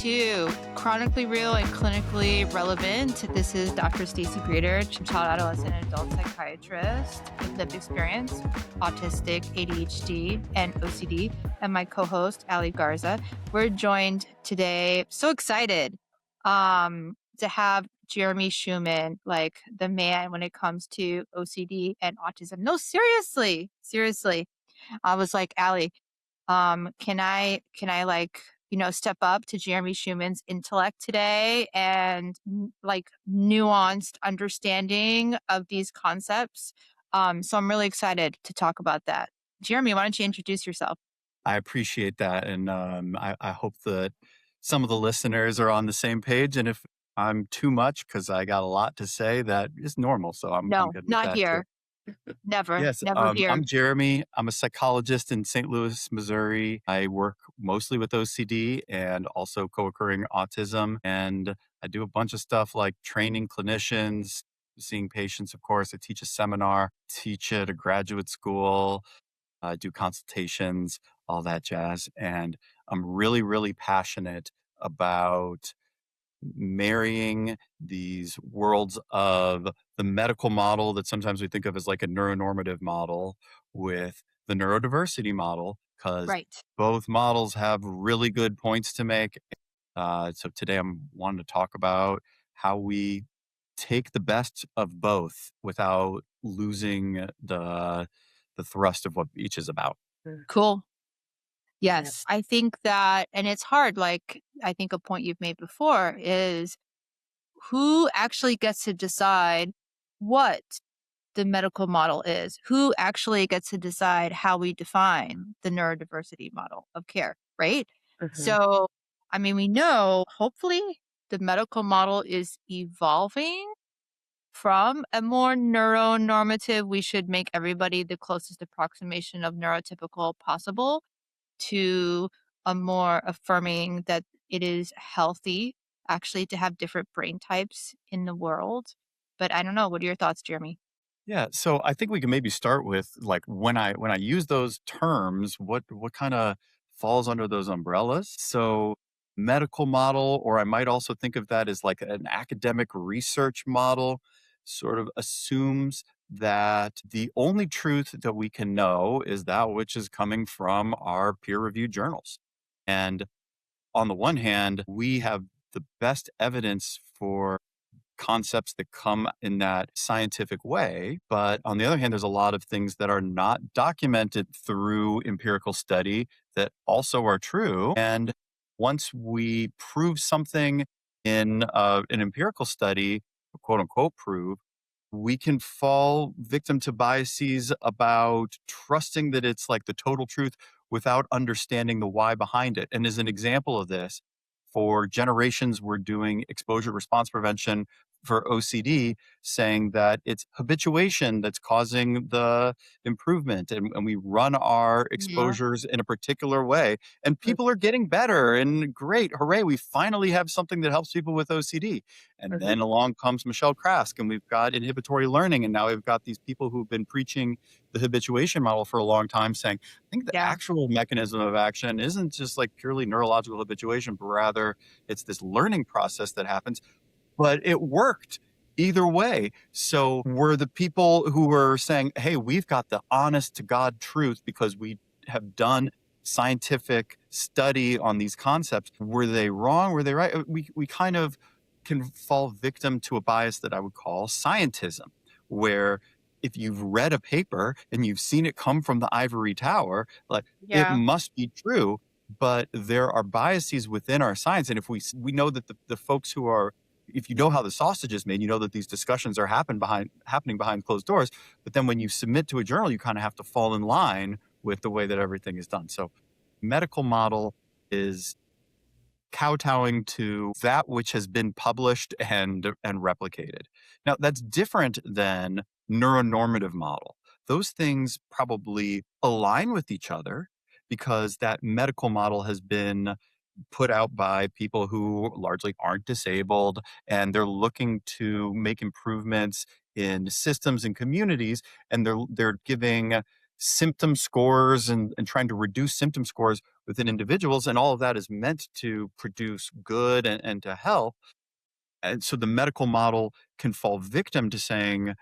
to Chronically Real and Clinically Relevant. This is Dr. Stacey Breeder, child, adolescent, and adult psychiatrist with lived experience, autistic, ADHD, and OCD, and my co-host, Ali Garza. We're joined today, so excited to have Jeremy Schumann, like the man when it comes to OCD and autism. No, seriously. I was like, Ali, can I step up to Jeremy Schumann's intellect today and like nuanced understanding of these concepts? So I'm really excited to talk about that. Jeremy, why don't you introduce yourself? I appreciate that. And I hope that some of the listeners are on the same page. And if I'm too much, because I got a lot to say, that is normal. So I'm No, good with not that too. here. Never, Yes, never here. I'm Jeremy. I'm a psychologist in St. Louis, Missouri. I work mostly with OCD and also co-occurring autism. And I do a bunch of stuff like training clinicians, seeing patients, of course. I teach a seminar, teach at a graduate school, do consultations, all that jazz. And I'm really, really passionate about marrying these worlds of the medical model that sometimes we think of as like a neuronormative model with the neurodiversity model, because Right. both models have really good points to make. So today I'm wanting to talk about how we take the best of both without losing the thrust of what each is about. Cool. Yep. Yes. I think that, and it's hard, like I think a point you've made before is who actually gets to decide what the medical model is, who actually gets to decide how we define the neurodiversity model of care, right? Mhm. So, I mean, we know hopefully the medical model is evolving from a more neuronormative, we should make everybody the closest approximation of neurotypical possible, to a more affirming that it is healthy actually to have different brain types in the world. But I don't know. What are your thoughts, Jeremy? Yeah, so I think we can maybe start with like when I use those terms, what kind of falls under those umbrellas? So medical model, or I might also think of that as like an academic research model, sort of assumes that the only truth that we can know is that which is coming from our peer-reviewed journals. And on the one hand, we have the best evidence for concepts that come in that scientific way. But on the other hand, there's a lot of things that are not documented through empirical study that also are true. And once we prove something in an empirical study, quote unquote, prove, we can fall victim to biases about trusting that it's like the total truth without understanding the why behind it. And as an example of this, for generations, we're doing exposure response prevention for OCD, saying that it's habituation that's causing the improvement. And we run our Yeah. exposures in a particular way. And people are getting better and great. Hooray, we finally have something that helps people with OCD. And Mhm. then along comes Michelle Krask, and we've got inhibitory learning. And now we've got these people who've been preaching the habituation model for a long time saying, I think the Yeah. actual mechanism of action isn't just like purely neurological habituation, but rather it's this learning process that happens. But it worked either way. So were the people who were saying, hey, we've got the honest to God truth because we have done scientific study on these concepts, were they wrong? Were they right? We kind of can fall victim to a bias that I would call scientism, where if you've read a paper and you've seen it come from the ivory tower, like it Yeah. must be true. But there are biases within our science. And if we know that the folks who are, if you know how the sausage is made, you know that these discussions are happening behind closed doors. But then when you submit to a journal, you kind of have to fall in line with the way that everything is done. So medical model is kowtowing to that which has been published and replicated. Now that's different than neuronormative model. Those things probably align with each other because that medical model has been put out by people who largely aren't disabled, and they're looking to make improvements in systems and communities, and they're giving symptom scores and trying to reduce symptom scores within individuals. And all of that is meant to produce good and to help. And so the medical model can fall victim to saying,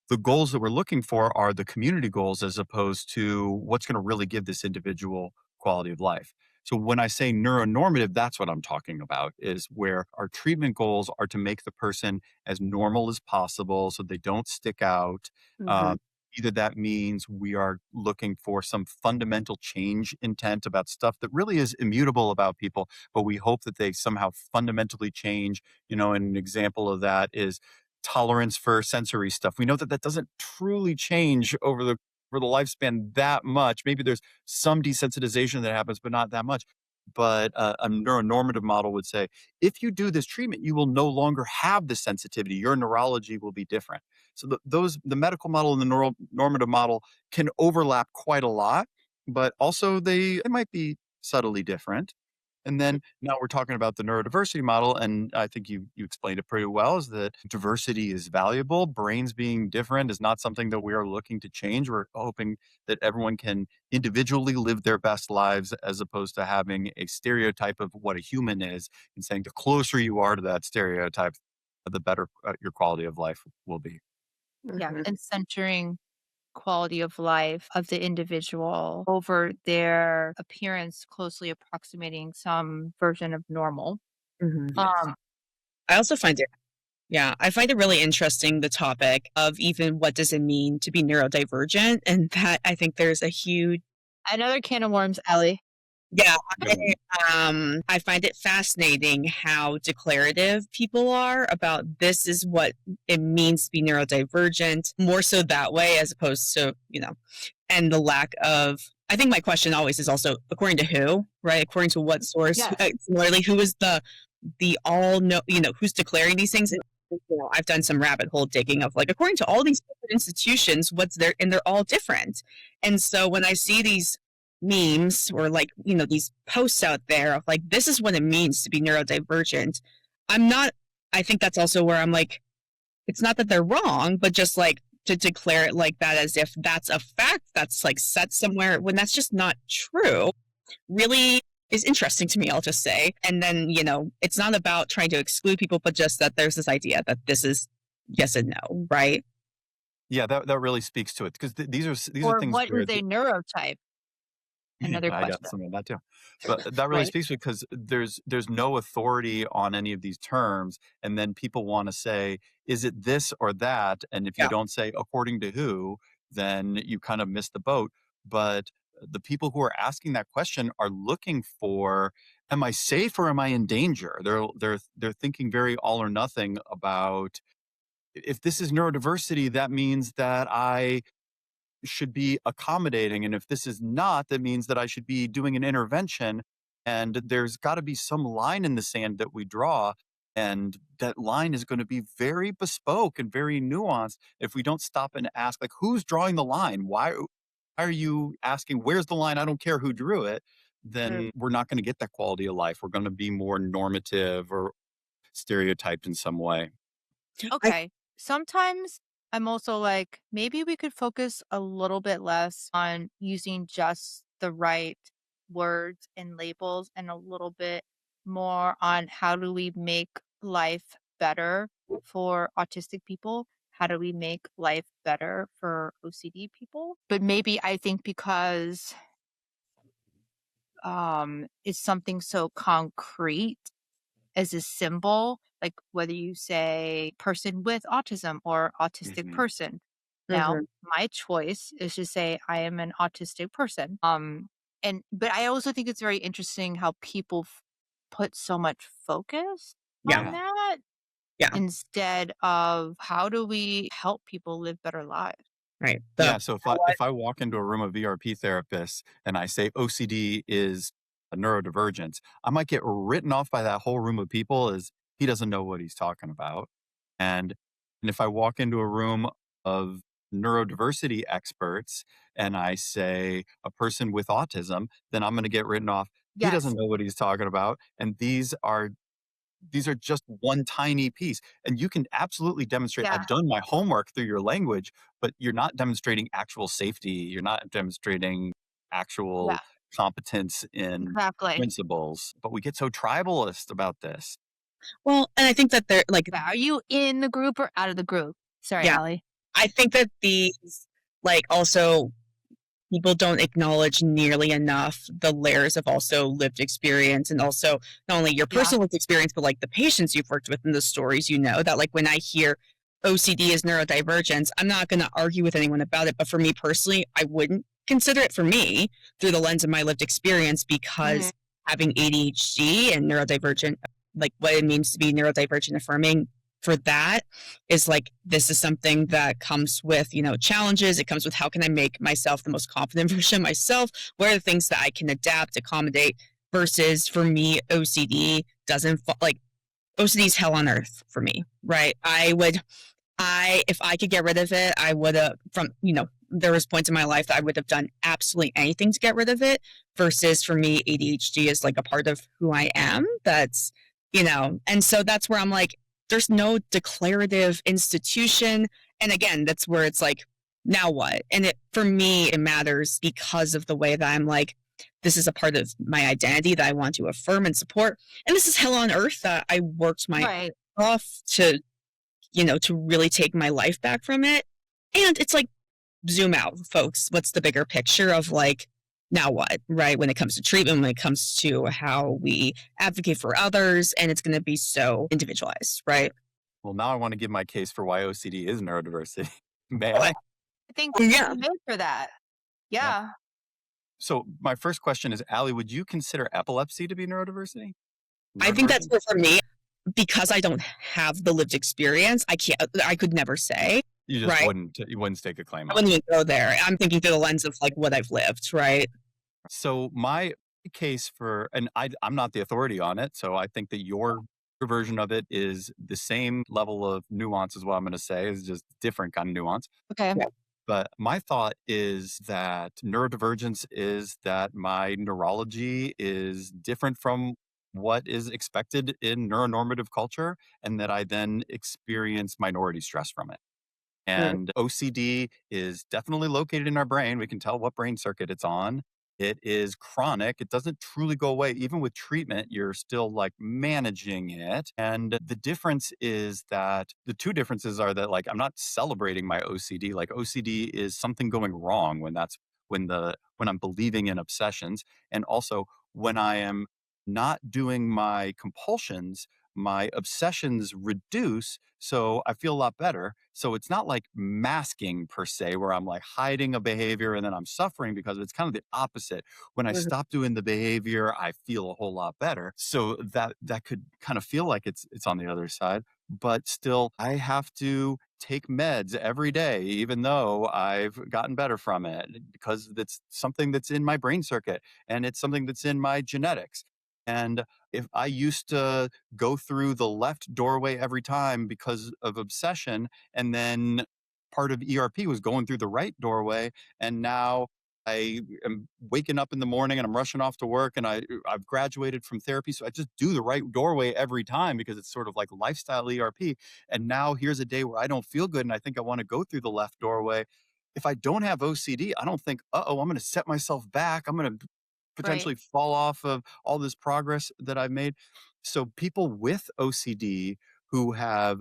the goals that we're looking for are the community goals as opposed to what's going to really give this individual quality of life. So when I say neuronormative, that's what I'm talking about, is where our treatment goals are to make the person as normal as possible so they don't stick out. Mhm. Um, Either that means we are looking for some fundamental change intent about stuff that really is immutable about people, but we hope that they somehow fundamentally change. And an example of that is tolerance for sensory stuff. We know that that doesn't truly change over the lifespan that much. Maybe there's some desensitization that happens, but not that much. But a neuronormative model would say, if you do this treatment, you will no longer have the sensitivity. Your neurology will be different. So the medical model and the neuronormative model can overlap quite a lot, but also they might be subtly different. And then now we're talking about the neurodiversity model, and I think you explained it pretty well, is that diversity is valuable. Brains being different is not something that we are looking to change. We're hoping that everyone can individually live their best lives as opposed to having a stereotype of what a human is, and saying the closer you are to that stereotype, the better your quality of life will be. Yeah. Mhm. And centering quality of life of the individual over their appearance closely approximating some version of normal. Mhm. Yes. I also find it yeah, I find it really interesting the topic of even what does it mean to be neurodivergent, and that I think there's a huge Another can of worms, Ellie. yeah, Yeah. I find it fascinating how declarative people are about this is what it means to be neurodivergent, more so that way as opposed to, and the lack of I think my question always is also according to who, right? According to what source? Yes. Similarly, who is the all know, who's declaring these things? And, I've done some rabbit hole digging of like according to all these different institutions, what's there, and they're all different. And so when I see these memes or like these posts out there of like this is what it means to be neurodivergent, I'm not. I think that's also where I'm like, it's not that they're wrong, but just like to declare it like that as if that's a fact that's like set somewhere when that's just not true really is interesting to me, I'll just say. And then, it's not about trying to exclude people, but just that there's this idea that this is yes and no, right? Yeah, that really speaks to it because these are Or things what where is a neurotype? yeah, Another I got question. some of that too. But that really Right. speaks because there's no authority on any of these terms, and then people want to say, is it this or that? And if you Yeah. don't say according to who, then you kind of miss the boat. But the people who are asking that question are looking for, am I safe or am I in danger? They're thinking very all or nothing about, if this is neurodiversity, that means that I should be accommodating. And if this is not, that means that I should be doing an intervention. And there's got to be some line in the sand that we draw. And that line is going to be very bespoke and very nuanced if we don't stop and ask, like, who's drawing the line? Why are you asking, where's the line? I don't care who drew it. Mm. Then we're not going to get that quality of life. We're going to be more normative or stereotyped in some way. I Okay. Sometimes I'm also like, maybe we could focus a little bit less on using just the right words and labels and a little bit more on how do we make life better for autistic people? How do we make life better for OCD people? But maybe I think because it's something so concrete as a symbol, like whether you say person with autism or autistic Mhm. person. Now, Mhm. my choice is to say I am an autistic person. And but I also think it's very interesting how people put so much focus Yeah. on Yeah. that Yeah. instead of how do we help people live better lives. Right. The Yeah, so if I what? if I walk into a room of VRP therapists and I say OCD is a neurodivergence, I might get written off by that whole room of people as he doesn't know what he's talking about. And and if I walk into a room of neurodiversity experts and I say a person with autism, then I'm going to get written off. He doesn't Yes. know what he's talking about. And these are just one tiny piece. And you can absolutely demonstrate, Yeah. I've done my homework through your language, but you're not demonstrating actual safety. You're not demonstrating actual Yeah. competence in Exactly. principles, but we get so tribalist about this. Well, and I think that they're like, Are you in the group or out of the group? Sorry, yeah, Allie. I think that these, like, also people don't acknowledge nearly enough the layers of also lived experience, and also not only your Yeah. personal lived experience, but like the patients you've worked with and the stories, that like when I hear OCD is neurodivergence, I'm not going to argue with anyone about it. But for me personally, I wouldn't consider it for me through the lens of my lived experience, Mhm. because having ADHD and neurodivergent, like what it means to be neurodivergent affirming, for that is like, this is something that comes with, challenges. It comes with, how can I make myself the most confident version of myself? What are the things that I can adapt, accommodate? Versus for me, OCD doesn't like, OCD is hell on earth for me, right? If I could get rid of it, I would have, there was points in my life that I would have done absolutely anything to get rid of it. Versus for me, ADHD is like a part of who I am. And so that's where I'm like, there's no declarative institution. And again, that's where it's like, now what? And for me, it matters because of the way that I'm like, this is a part of my identity that I want to affirm and support. And this is hell on earth that I worked my Right. off to really take my life back from it. And it's like, zoom out, folks. What's the bigger picture of like, now what, right? When it comes to treatment, when it comes to how we advocate for others, and it's going to be so individualized, right? Well, now I want to give my case for why OCD is neurodiversity. May I? I think Yeah. you made for that. Yeah. Yeah. So my first question is, Allie, would you consider epilepsy to be neurodiversity? I think that's Neurodivergent? what for me, because I don't have the lived experience, I could never say, You just right? you wouldn't stake a claim I on wouldn't it. even go there. I'm thinking through the lens of like what I've lived, right? So my case for, and I'm not the authority on it, so I think that your version of it is the same level of nuance as what I'm going to say, is just different kind of nuance. Okay. Yeah. But my thought is that neurodivergence is that my neurology is different from what is expected in neuronormative culture, and that I then experience minority stress from it. Mm. And OCD is definitely located in our brain. We can tell what brain circuit it's on. It is chronic. It doesn't truly go away. Even with treatment, you're still like managing it. And the difference is that the two differences are that, like, I'm not celebrating my OCD. Like, OCD is something going wrong when I'm believing in obsessions. And also when I am not doing my compulsions, my obsessions reduce. So I feel a lot better. So it's not like masking per se, where I'm like hiding a behavior and then I'm suffering, because it's kind of the opposite. When I Mhm. stop doing the behavior, I feel a whole lot better. So that could kind of feel like it's on the other side, but still I have to take meds every day, even though I've gotten better from it, because it's something that's in my brain circuit and it's something that's in my genetics. And if I used to go through the left doorway every time because of obsession, and then part of ERP was going through the right doorway, and now I am waking up in the morning and I'm rushing off to work, and I've graduated from therapy, so I just do the right doorway every time because it's sort of like lifestyle ERP. And now here's a day where I don't feel good and I think I want to go through the left doorway. If I don't have OCD, I don't think, uh-oh, I'm going to set myself back. I'm going to Right. potentially fall off of all this progress that I've made. So people with OCD who have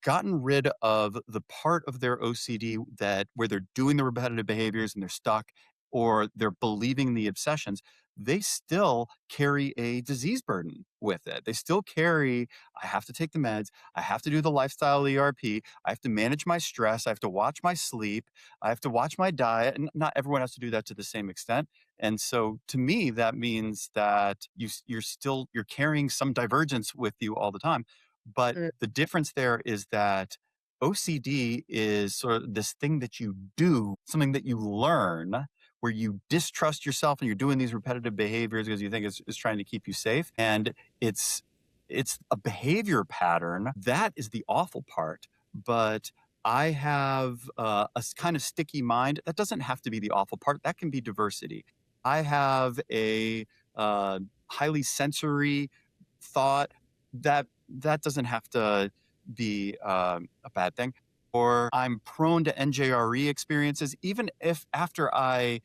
gotten rid of the part of their OCD that where they're doing the repetitive behaviors and they're stuck, or they're believing the obsessions, they still carry a disease burden with it. They still carry, I have to take the meds, I have to do the lifestyle ERP, I have to manage my stress, I have to watch my sleep, I have to watch my diet. And not everyone has to do that to the same extent. And so to me, that means that you're carrying some divergence with you all the time. But Mm. the difference there is that OCD is sort of this thing that you do, something that you learn, where you distrust yourself and you're doing these repetitive behaviors because you think it's trying to keep you safe. And it's it's a behavior pattern. That is the awful part. But I have kind of sticky mind. That doesn't have to be the awful part. That can be diversity. I have a uh, highly sensory thought. That doesn't have to be a bad thing. Or I'm prone to NJRE experiences, even if after I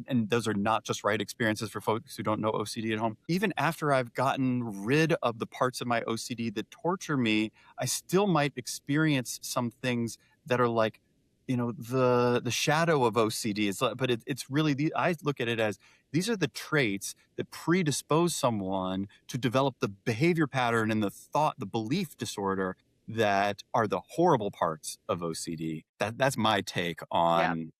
and those are not just right experiences for folks who don't know OCD at home. Even after I've gotten rid of the parts of my OCD that torture me, I still might experience some things that are like, the shadow of OCD. But it's really I look at it as these are the traits that predispose someone to develop the behavior pattern and the thought, the belief disorder that are the horrible parts of OCD. That's my take Yeah. on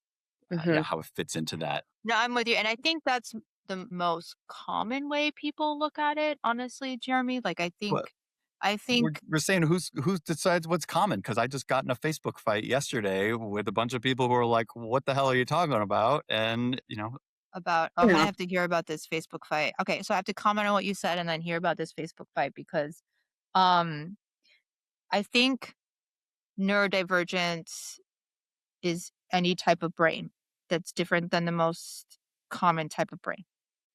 Hmm. how it fits into that. No, I'm with you. And I think that's the most common way people look at it, honestly, Jeremy. Like But I think we're saying who decides what's common? Because I just got in a Facebook fight yesterday with a bunch of people who are like, "What the hell are you talking about?" And I'm gonna Yeah. have to hear about this Facebook fight. Okay, so I have to comment on what you said and then hear about this Facebook fight because um I think neurodivergence is any type of brain that's different than the most common type of brain.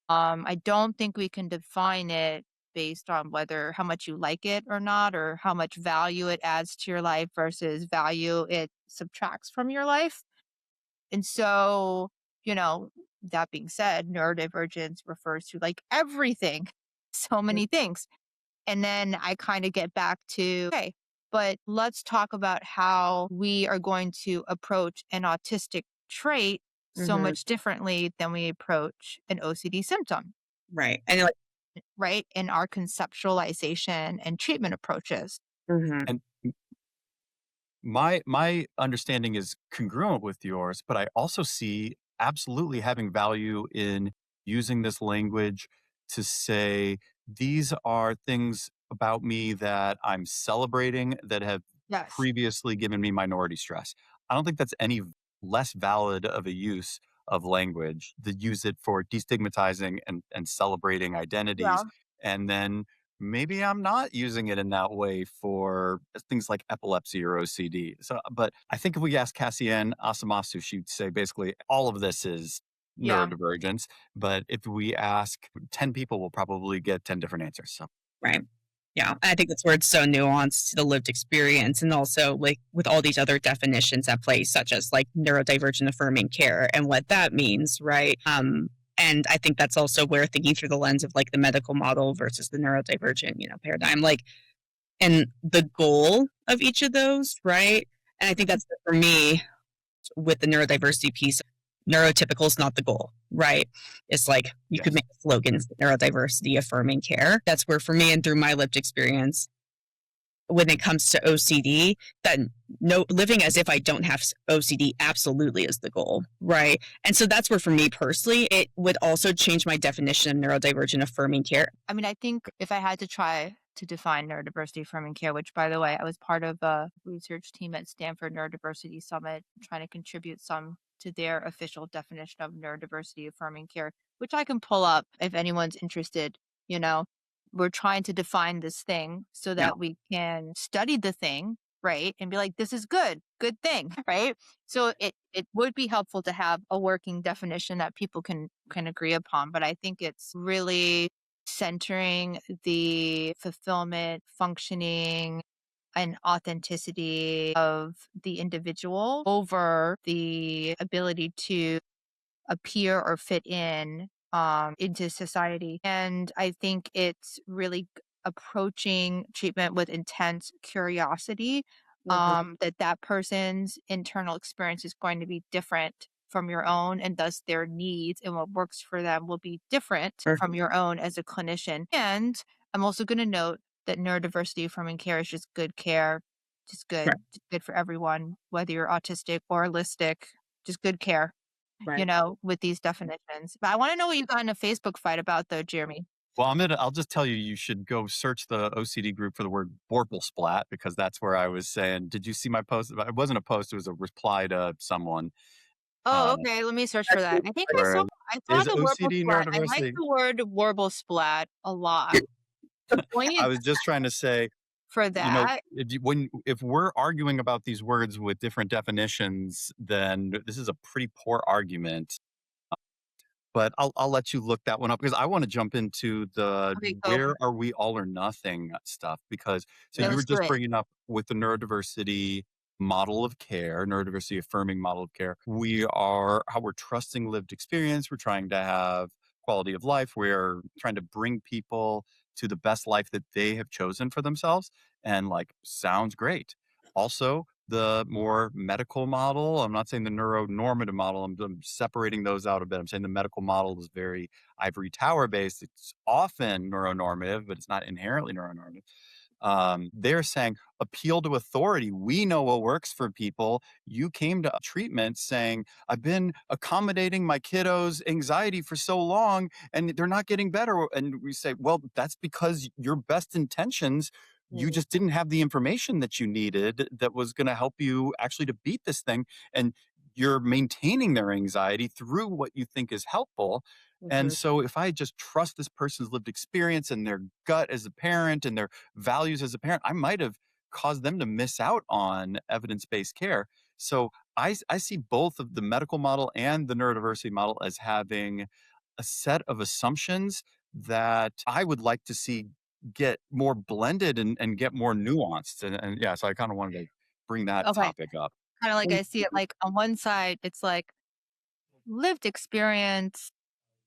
I don't think we can define it based on whether how much you like it or not, or how much value it adds to your life versus value it subtracts from your life. And so, you know, that being said, neurodivergence refers to like everything, so many things. And then I kind of get back to, okay, but let's talk about how we are going to approach an autistic trait so Hmm. much differently than we approach an OCD symptom, Right. And like, right? In our conceptualization and treatment approaches. mhm. and my understanding is congruent with yours, but I also see absolutely having value in using this language to say these are things about me that I'm celebrating that have Yes. previously given me minority stress. I don't think that's any less valid of a use of language to use it for destigmatizing and celebrating identities. Yeah. And then maybe I'm not using it in that way for things like epilepsy or OCD. So, but I think if we ask Cassiane Asamasu, she'd say basically all of this is Yeah. neurodivergence. But if we ask 10 people, we'll probably get 10 different answers. So, Right. Yeah. I think that's where it's so nuanced to the lived experience. And also, like, with all these other definitions at play, such as like neurodivergent affirming care and what that means. Right. And I think that's also where thinking through the lens of like the medical model versus the neurodivergent, paradigm, like, and the goal of each of those. Right. And I think that's for me with the neurodiversity piece. Neurotypical is not the goal, right? It's like you could yes. make slogans, neurodiversity affirming care. That's where, for me, and through my lived experience, when it comes to OCD, that no living as if I don't have OCD absolutely is the goal, right? And so that's where, for me personally, it would also change my definition of neurodivergent affirming care. I mean, I think if I had to try to define neurodiversity affirming care, which by the way, I was part of a research team at Stanford Neurodiversity Summit trying to contribute some to their official definition of neurodiversity affirming care, which I can pull up if anyone's interested. You know, we're trying to define this thing so Yeah, that we can study the thing, right? And be like, this is good thing, right? So it would be helpful to have a working definition that people can agree upon. But I think it's really centering the fulfillment, functioning, and authenticity of the individual over the ability to appear or fit in into society. And I think it's really approaching treatment with intense curiosity, hmm, that that person's internal experience is going to be different from your own, and thus their needs and what works for them will be different from your own as a clinician. And I'm also going to note that neurodiversity affirming care is just good care, right, just good for everyone, whether you're autistic or holistic, just good care, right. with these definitions. But I want to know what you got in a Facebook fight about though, Jeremy. Well, I'll just tell you, you should go search the OCD group for the word Borple splat, because that's where I was saying, did you see my post? It wasn't a post, it was a reply to someone. Oh, Uh, okay. Let me search for that. I think where I saw is the warble OCD splat. I like neurodiversity? the word warble splat a lot. The I point was just trying to say, for that, if we're arguing about these words with different definitions, then this is a pretty poor argument. But I'll let you look that one up because I want to jump into the okay, go. where are we all or nothing stuff, because so Yeah, you were let's do just it. bringing up with the neurodiversity model of care, neurodiversity affirming model of care. We are how we're trusting lived experience. We're trying to have quality of life. We're trying to bring people to the best life that they have chosen for themselves. And like, sounds great. Also, the more medical model, I'm not saying the neuronormative model, I'm separating those out a bit. I'm saying the medical model is very ivory tower based. It's often neuronormative, but it's not inherently neuronormative. They're saying appeal to authority. We know what works for people. You came to treatment saying, I've been accommodating my kiddos' anxiety for so long and they're not getting better. And we say, well, that's because your best intentions, you just didn't have the information that you needed that was going to help you actually to beat this thing. And you're maintaining their anxiety through what you think is helpful. And so if I just trust this person's lived experience and their gut as a parent and their values as a parent, I might have caused them to miss out on evidence-based care. So I see both of the medical model and the neurodiversity model as having a set of assumptions that I would like to see get more blended and get more nuanced. And yeah, so I kind of wanted to bring that Okay. topic up. Kind of like I see it like on one side, it's like lived experience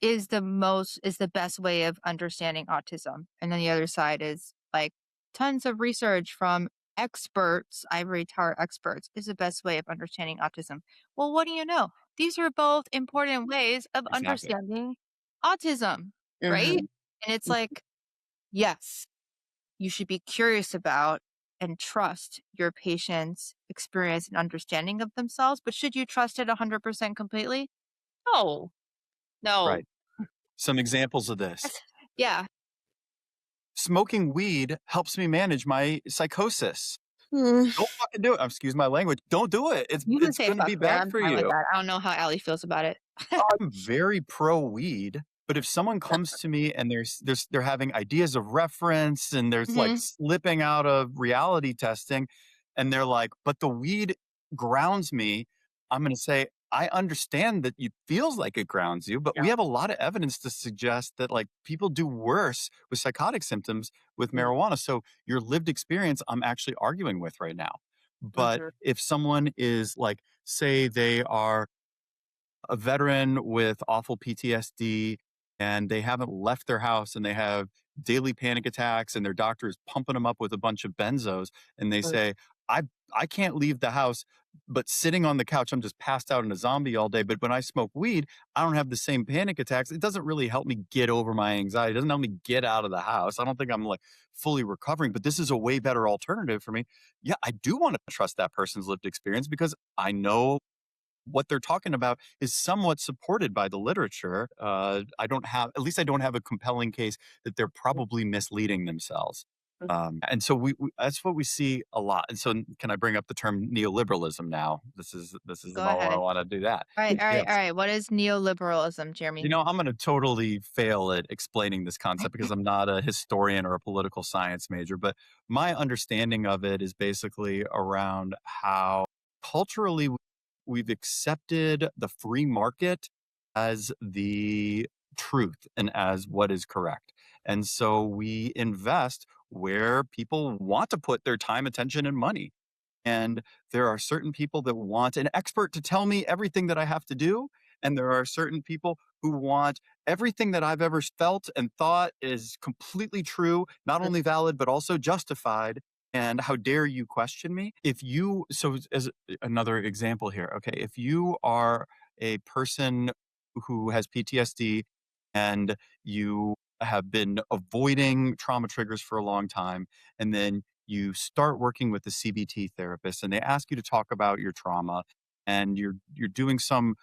is the best way of understanding autism. And then the other side is like tons of research from experts, ivory tower experts, is the best way of understanding autism. Well, what do you know? These are both important ways of Exactly. understanding autism, right? And it's like, yes, you should be curious about and trust your patient's experience and understanding of themselves, but should you trust it 100% completely? No, no. Right. Some examples of this. Yeah. Smoking weed helps me manage my psychosis. Mm. Don't fucking do it. Excuse my language. Don't do it. You can It's say going to fuck be me. bad I'm for fine with you. that. I don't know how Allie feels about it. I'm very pro weed, but if someone comes to me and they're having ideas of reference and there's like Mhm. slipping out of reality testing and they're like, but the weed grounds me, I'm going to say, I understand that it feels like it grounds you, but we Yeah. have a lot of evidence to suggest that like people do worse with psychotic symptoms with marijuana. So your lived experience, I'm actually arguing with right now. But if someone is like, say they are a veteran with awful PTSD and they haven't left their house and they have daily panic attacks and their doctor is pumping them up with a bunch of benzos and they say, I I can't leave the house, but sitting on the couch, I'm just passed out in a zombie all day. But when I smoke weed, I don't have the same panic attacks. It doesn't really help me get over my anxiety. It doesn't help me get out of the house. I don't think I'm like fully recovering, but this is a way better alternative for me. Yeah, I do want to trust that person's lived experience because I know what they're talking about is somewhat supported by the literature. I don't have, at least I don't have a compelling case that they're probably misleading themselves. And so that's what we see a lot. And so can I bring up the term neoliberalism now? This is the Go moment I ahead. want to do that. All right, all right, all Yes. right. What is neoliberalism, You Jeremy? know, I'm going to totally fail at explaining this concept because I'm not a historian or a political science major, but my understanding of it is basically around how culturally we've accepted the free market as the truth and as what is correct. And so we invest where people want to put their time, attention, and money. And there are certain people that want an expert to tell me everything that I have to do. And there are certain people who want everything that I've ever felt and thought is completely true, not only valid, but also justified. And how dare you question me? So as another example here, okay, if you are a person who has PTSD and you have been avoiding trauma triggers for a long time, and then you start working with a CBT therapist and they ask you to talk about your trauma and you're doing some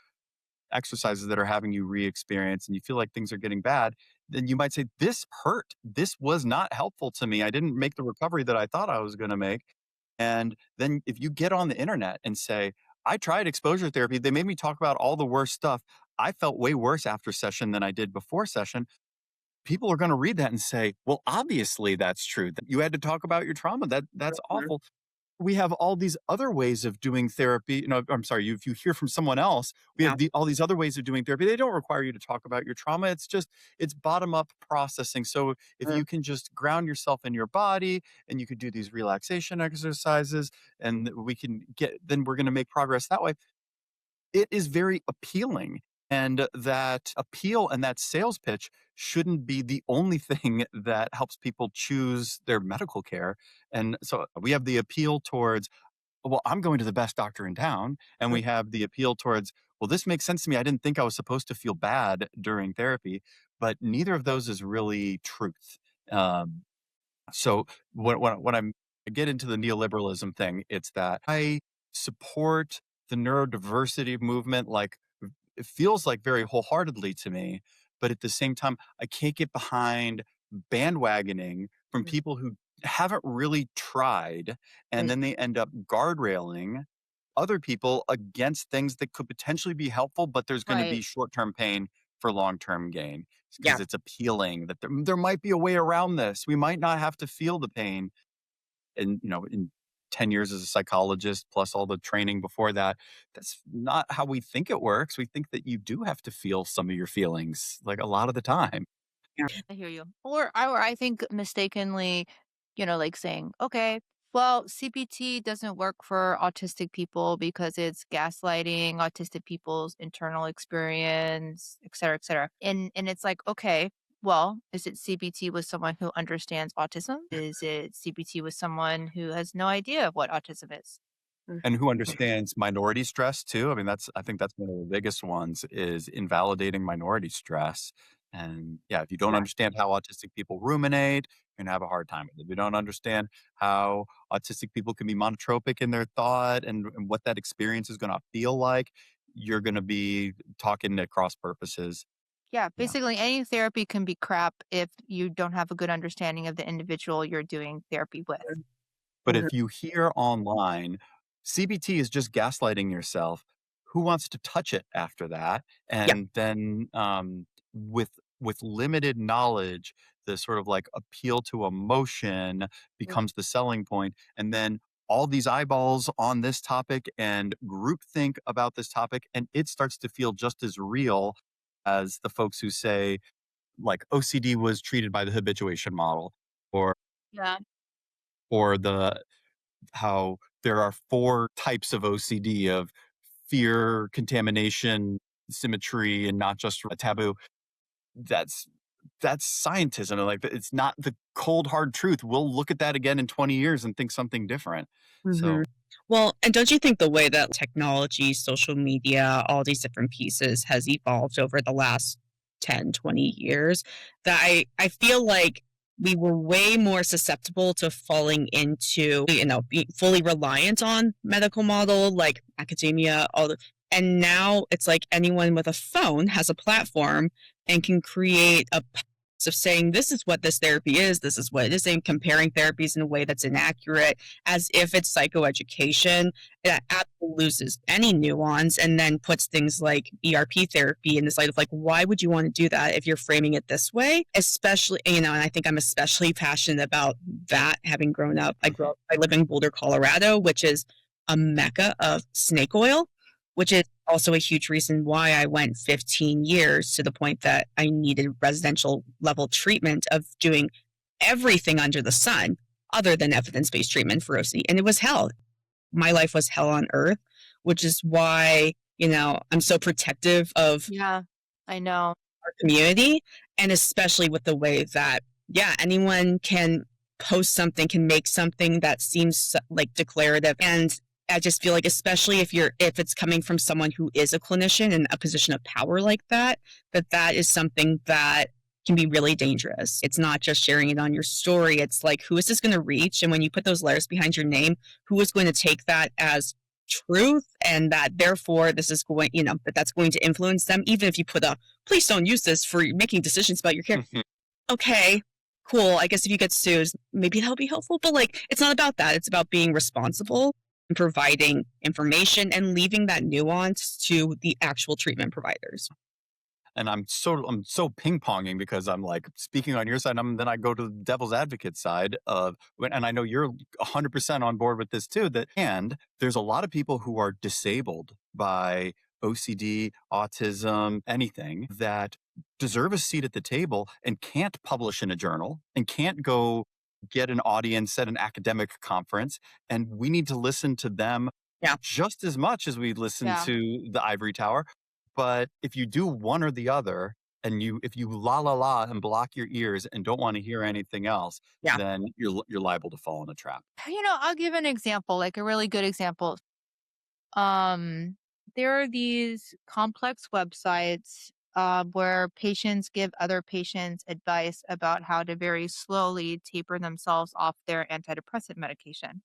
exercises that are having you re-experience and you feel like things are getting bad, then you might say, this hurt. This was not helpful to me. I didn't make the recovery that I thought I was going to make. And then if you get on the internet and say, I tried exposure therapy, they made me talk about all the worst stuff. I felt way worse after session than I did before session. People are going to read that and say, well, obviously that's true. That you had to talk about your trauma. That's awful. we have all these other ways of doing therapy. No, I'm sorry, if you hear from someone else, we Yeah. have all these other ways of doing therapy. They don't require you to talk about your trauma. It's bottom up processing. So if Mm. you can just ground yourself in your body and you could do these relaxation exercises and then we're going to make progress that way. It is very appealing. And that appeal and that sales pitch shouldn't be the only thing that helps people choose their medical care. And so we have the appeal towards, well, I'm going to the best doctor in town. And we have the appeal towards, well, this makes sense to me. I didn't think I was supposed to feel bad during therapy, but neither of those is really truth. Um, so I get into the neoliberalism thing, it's that I support the neurodiversity movement. Like it feels like very wholeheartedly to me, but at the same time, I can't get behind bandwagoning from Mm. people who haven't really tried, and Right. then they end up guardrailing other people against things that could potentially be helpful, but there's going to be Right. short-term pain for long-term gain Yeah. because it's appealing that there might be a way around this. We might not have to feel the pain. And, in 10 years as a psychologist, plus all the training before that, that's not how we think it works. We think that you do have to feel some of your feelings like a lot of the time. Yeah. I hear you. Or I think mistakenly, like saying, okay, well, CBT doesn't work for autistic people because it's gaslighting autistic people's internal experience, et cetera, et cetera. And it's like, okay, well, is it CBT with someone who understands autism? Is it CBT with someone who has no idea of what autism is? And who understands minority stress too. I mean, I think that's one of the biggest ones is invalidating minority stress. And yeah, if you don't Yeah. understand how autistic people ruminate, you're gonna have a hard time with it. If you don't understand how autistic people can be monotropic in their thought and what that experience is gonna feel like, you're gonna be talking at cross purposes. Yeah, Yeah. basically any therapy can be crap if you don't have a good understanding of the individual you're doing therapy with. But Mhm. if you hear online, CBT is just gaslighting yourself, who wants to touch it after that? Yeah. And then with limited knowledge, the sort of like appeal to emotion becomes the selling point. And then all these eyeballs on this topic and groupthink about this topic, and it starts to feel just as real as the folks who say like OCD was treated by the habituation model or Yeah. the how there are 4 types of OCD of fear, contamination, symmetry, and not just a taboo. That's that's scientism. And like it's not the cold hard truth. We'll look at that again in 20 years and think something different. Mhm. So Well, and don't you think the way that technology, social media, all these different pieces has evolved over the last 10, 20 years, that I feel like we were way more susceptible to falling into, being fully reliant on medical model, like academia, and now it's like anyone with a phone has a platform and can create a of saying this is what this therapy is, this is what it is, and comparing therapies in a way that's inaccurate as if it's psychoeducation. It absolutely loses any nuance and then puts things like ERP therapy in this light of like, why would you want to do that if you're framing it this way? Especially, and I think I'm especially passionate about that having grown up. I live in Boulder, Colorado, which is a mecca of snake oil, which is also a huge reason why I went 15 years to the point that I needed residential level treatment of doing everything under the sun other than evidence-based treatment for OCD. And it was hell. My life was hell on earth, which is why, I'm so protective of Yeah, I know. our community. And especially with the way that, yeah, anyone can post something, can make something that seems like declarative. And I just feel like, especially if it's coming from someone who is a clinician in a position of power like that, that is something that can be really dangerous. It's not just sharing it on your story. It's like, who is this going to reach? And when you put those letters behind your name, who is going to take that as truth? And that therefore this is going, that's going to influence them. Even if you put please don't use this for making decisions about your care. Okay, cool. I guess if you get sued, maybe that'll be helpful. But like, it's not about that. It's about being responsible and providing information and leaving that nuance to the actual treatment providers. And I'm so ping-ponging because I'm like speaking on your side, and then I go to the devil's advocate side and I know you're 100% on board with this too, and there's a lot of people who are disabled by OCD, autism, anything, that deserve a seat at the table and can't publish in a journal and can't go get an audience at an academic conference. And we need to listen to them Yeah. just as much as we listen Yeah. to the ivory tower. But if you do one or the other, and if you la la la and block your ears and don't want to hear anything else, Yeah. then you're liable to fall in a trap. I'll give an example, like a really good example. There are these complex websites where patients give other patients advice about how to very slowly taper themselves off their antidepressant medication.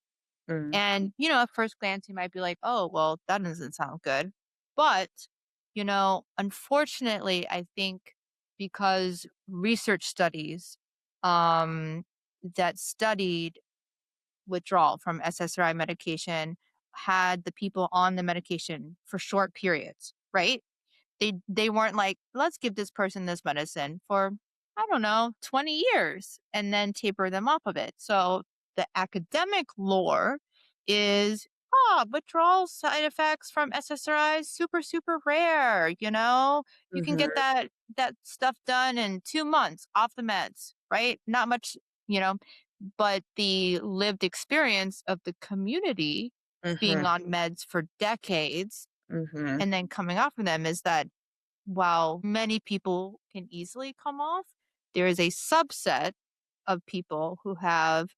Mm. And, at first glance, you might be like, oh, well, that doesn't sound good. But, unfortunately, I think because research studies that studied withdrawal from SSRI medication had the people on the medication for short periods, right? They weren't like, let's give this person this medicine for, I don't know, 20 years and then taper them off of it. So the academic lore is, withdrawal side effects from SSRIs super, super rare, You can get that stuff done in 2 months off the meds, right? Not much, you know, but the lived experience of the community being on meds for decades and then coming off of them is that while many people can easily come off, there is a subset of people who have,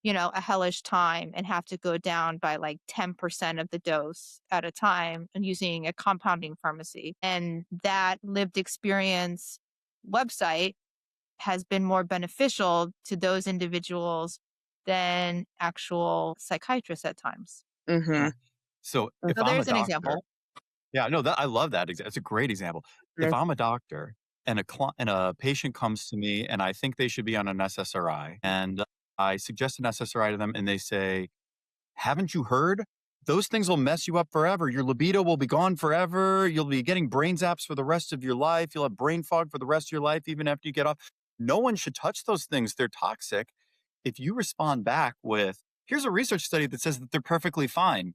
a hellish time and have to go down by like 10% of the dose at a time and using a compounding pharmacy. And that lived experience website has been more beneficial to those individuals than actual psychiatrists at times. Yeah. So if So I'm a there's an doctor, example. yeah, no, I love that. It's a great example. If I'm a doctor and a patient comes to me and I think they should be on an SSRI, and I suggest an SSRI to them, and they say, "Haven't you heard? Those things will mess you up forever. Your libido will be gone forever. You'll be getting brain zaps for the rest of your life. You'll have brain fog for the rest of your life, even after you get off." No one should touch those things. They're toxic. If you respond back with, "Here's a research study that says that they're perfectly fine,"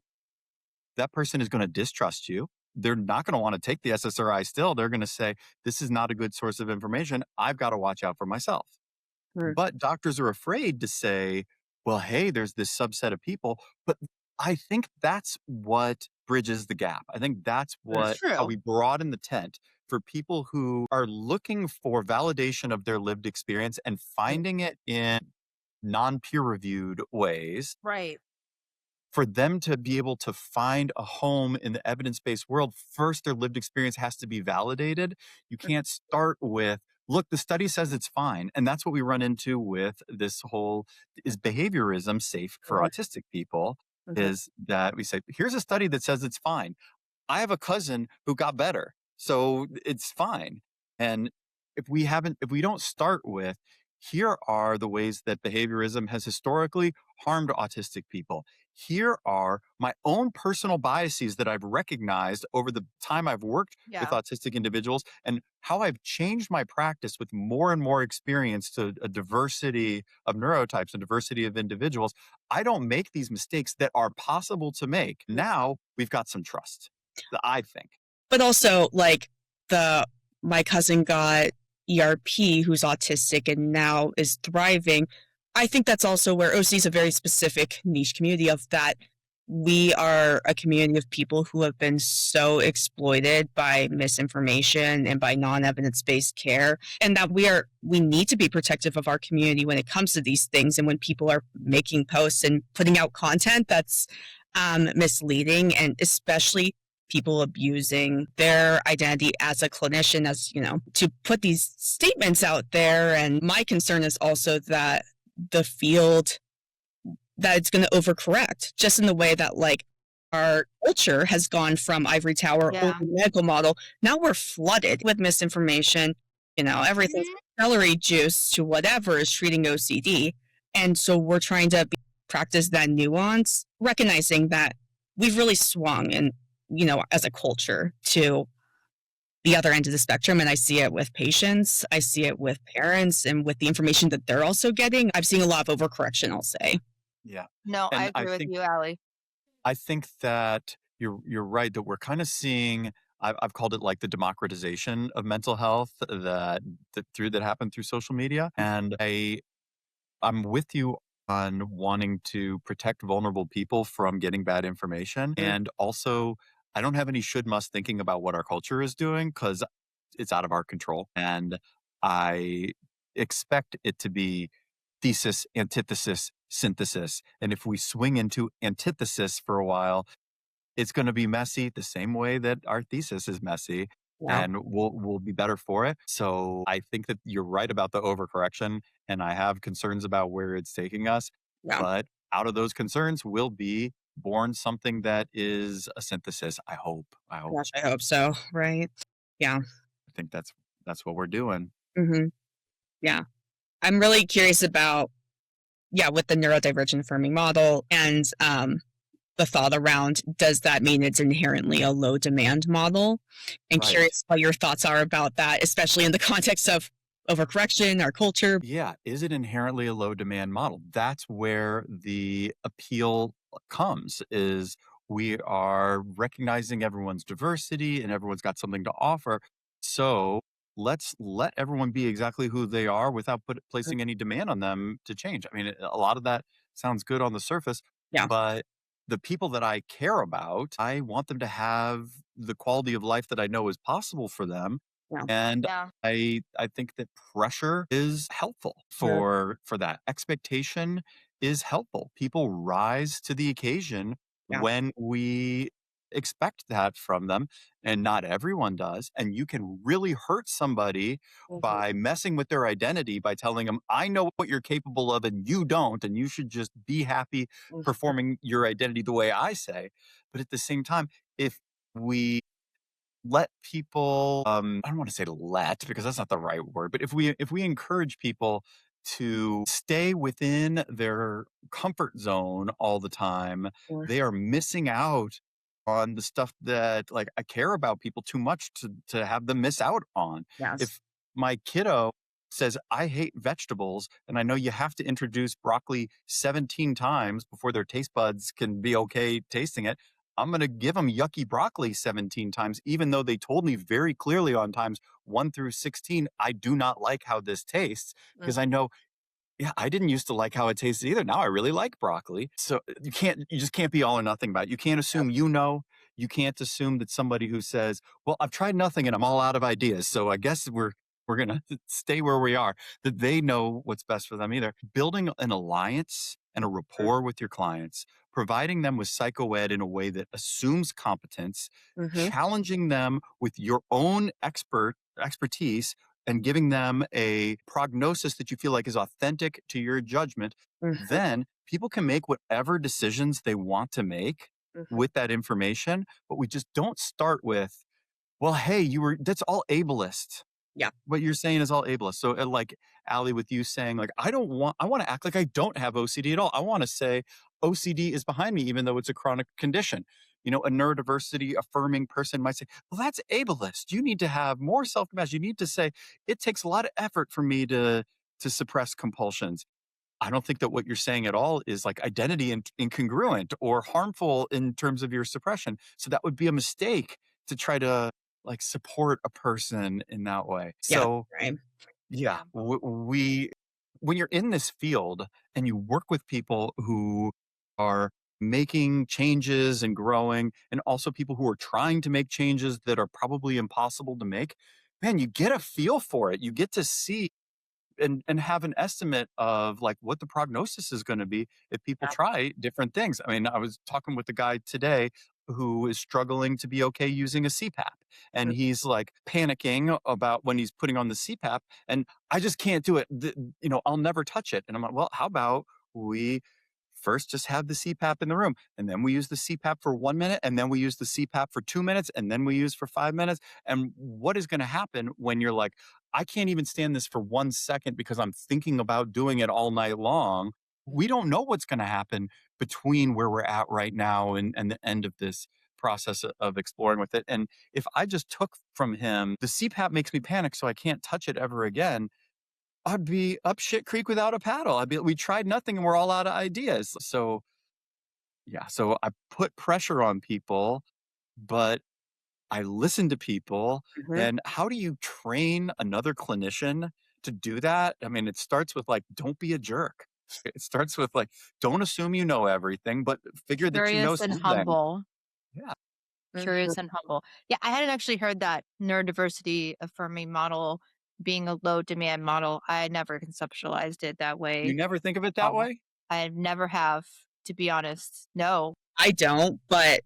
that person is going to distrust you. They're not going to want to take the SSRI still. They're going to say, "This is not a good source of information. I've got to watch out for myself." But doctors are afraid to say, well, hey, there's this subset of people. But I think that's what bridges the gap. I think that's how True. we broaden the tent for people who are looking for validation of their lived experience and finding it in non-peer reviewed ways, Right. for them to be able to find a home in the evidence-based world. First, their lived experience has to be validated. You can't start with, look, the study says it's fine. And that's what we run into with this whole, is behaviorism safe for autistic people? Is that we say, here's a study that says it's fine. I have a cousin who got better, so it's fine. And if we don't start with, here are the ways that behaviorism has historically harmed autistic people. Here are my own personal biases that I've recognized over the time I've worked with Yeah. autistic individuals, and how I've changed my practice with more and more experience to a diversity of neurotypes and diversity of individuals. I don't make these mistakes that are possible to make. Now we've got some trust, I think. But also, like, my cousin got ERP, who's autistic and now is thriving. I think that's also where OC is a very specific niche community of that. We are a community of people who have been so exploited by misinformation and by non-evidence-based care, and that we need to be protective of our community when it comes to these things. And when people are making posts and putting out content that's misleading, and especially people abusing their identity as a clinician, to put these statements out there. And my concern is also that the field, that it's going to overcorrect, just in the way that, like, our culture has gone from ivory tower over the medical model. Now we're flooded with misinformation, everything from celery juice to whatever is treating OCD. And so we're trying to practice that nuance, recognizing that we've really swung and, as a culture to the other end of the spectrum, and I see it with patients. I see it with parents and with the information that they're also getting. I've seen a lot of overcorrection, I'll say. Yeah. No, I And agree with you, Allie. I think that you're right that we're kind of seeing. I've called it like the democratization of mental health that happened through social media, and I'm with you on wanting to protect vulnerable people from getting bad information. Mm, And also, I don't have any should must thinking about what our culture is doing because it's out of our control. And I expect it to be thesis, antithesis, synthesis. And if we swing into antithesis for a while, it's going to be messy the same way that our thesis is messy, yeah, and we'll be better for it. So I think that you're right about the overcorrection, and I have concerns about where it's taking us. yeah. But out of those concerns will be born something that is a synthesis. I hope. I hope. Gosh, I hope so. Right. Yeah. I think that's what we're doing. Hmm. Yeah. I'm really curious about, yeah, with the neurodivergent affirming model and the thought around, does that mean it's inherently a low demand model? And Right. curious what your thoughts are about that, especially in the context of overcorrection, our culture. Yeah. Is it inherently a low demand model? That's where the appeal comes is we are recognizing everyone's diversity and everyone's got something to offer. So let's let everyone be exactly who they are without placing any demand on them to change. I mean, a lot of that sounds good on the surface, Yeah. but the people that I care about, I want them to have the quality of life that I know is possible for them. Yeah. And Yeah. I think that pressure is helpful Yeah. for that. Expectation is helpful. People rise to the occasion Yeah. when we expect that from them, and not everyone does. And you can really hurt somebody Mhm. by messing with their identity by telling them, "I know what you're capable of and you don't, and you should just be happy Mhm. performing your identity the way I say." But at the same time, if we let people I don't want to say let because that's not the right word, but if we encourage people to stay within their comfort zone all the time, Yeah. they are missing out on the stuff that like I care about people too much to have them miss out on. Yes. If my kiddo says I hate vegetables and I know you have to introduce broccoli 17 times before their taste buds can be okay tasting it, I'm going to give them yucky broccoli 17 times, even though they told me very clearly on times 1 through 16, I do not like how this tastes because I know, yeah, I didn't used to like how it tasted either. Now I really like broccoli. So you just can't be all or nothing about it. You can't assume you can't assume that somebody who says, well, I've tried nothing and I'm all out of ideas. So I guess we're going to stay where we are, that they know what's best for them either. Building an alliance and a rapport with your clients, providing them with psychoed in a way that assumes competence, Mm-hmm. challenging them with your own expertise and giving them a prognosis that you feel like is authentic to your judgment, Mm-hmm. then people can make whatever decisions they want to make Mm-hmm. with that information. But we just don't start with, well, hey, that's all ableist. Yeah. What you're saying is all ableist. So, like Allie, with you saying, like, I want to act like I don't have OCD at all. I want to say OCD is behind me, even though it's a chronic condition. A neurodiversity affirming person might say, well, that's ableist. You need to have more self compassion. You need to say, it takes a lot of effort for me to suppress compulsions. I don't think that what you're saying at all is like identity incongruent or harmful in terms of your suppression. So that would be a mistake to try to like support a person in that way. Yeah. So Right. yeah, Yeah. when you're in this field and you work with people who are making changes and growing, and also people who are trying to make changes that are probably impossible to make, man, you get a feel for it. You get to see and have an estimate of like what the prognosis is going to be if people Yeah. try different things. I mean, I was talking with a guy today who is struggling to be okay using a CPAP, and he's like panicking about when he's putting on the CPAP, and I just can't do it. I'll never touch it. And I'm like, well, how about we first just have the CPAP in the room, and then we use the CPAP for 1 minute, and then we use the CPAP for 2 minutes, and then we use for 5 minutes. And what is going to happen when you're like, I can't even stand this for 1 second because I'm thinking about doing it all night long. We don't know what's going to happen between where we're at right now and the end of this process of exploring with it. And if I just took from him, the CPAP makes me panic, so I can't touch it ever again, I'd be up shit creek without a paddle. We tried nothing and we're all out of ideas. So yeah, so I put pressure on people, but I listen to people. Mhm. And how do you train another clinician to do that? I mean, it starts with like, don't be a jerk. It starts with like, don't assume you know everything, but figure that you know Curious and something. humble. Yeah. Mhm. Curious and humble. Yeah, I hadn't actually heard that neurodiversity affirming model being a low demand model. I had never conceptualized it that You way. never think of it that Um, way? I never have, to be honest. No. I don't, but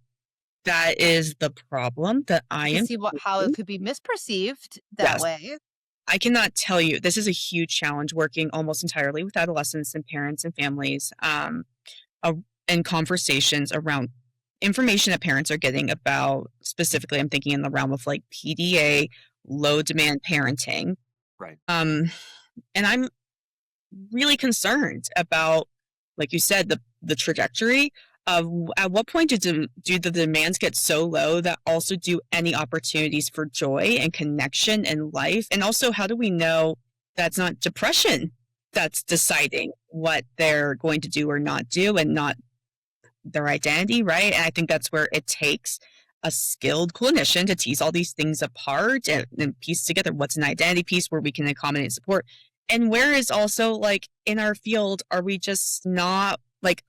that is the problem that I I can am see how it facing. could be misperceived that Yes. way. I cannot tell you, this is a huge challenge working almost entirely with adolescents and parents and families, uh, and conversations around information that parents are getting about, specifically, I'm thinking in the realm of like PDA, low demand parenting. Right. Um, and I'm really concerned about, like you said, the trajectory of at what point do the demands get so low that also do any opportunities for joy and connection in life? And also, how do we know that's not depression that's deciding what they're going to do or not do and not their identity, right? And I think that's where it takes a skilled clinician to tease all these things apart and piece together what's an identity piece where we can accommodate support. And where is also like in our field, are we just not like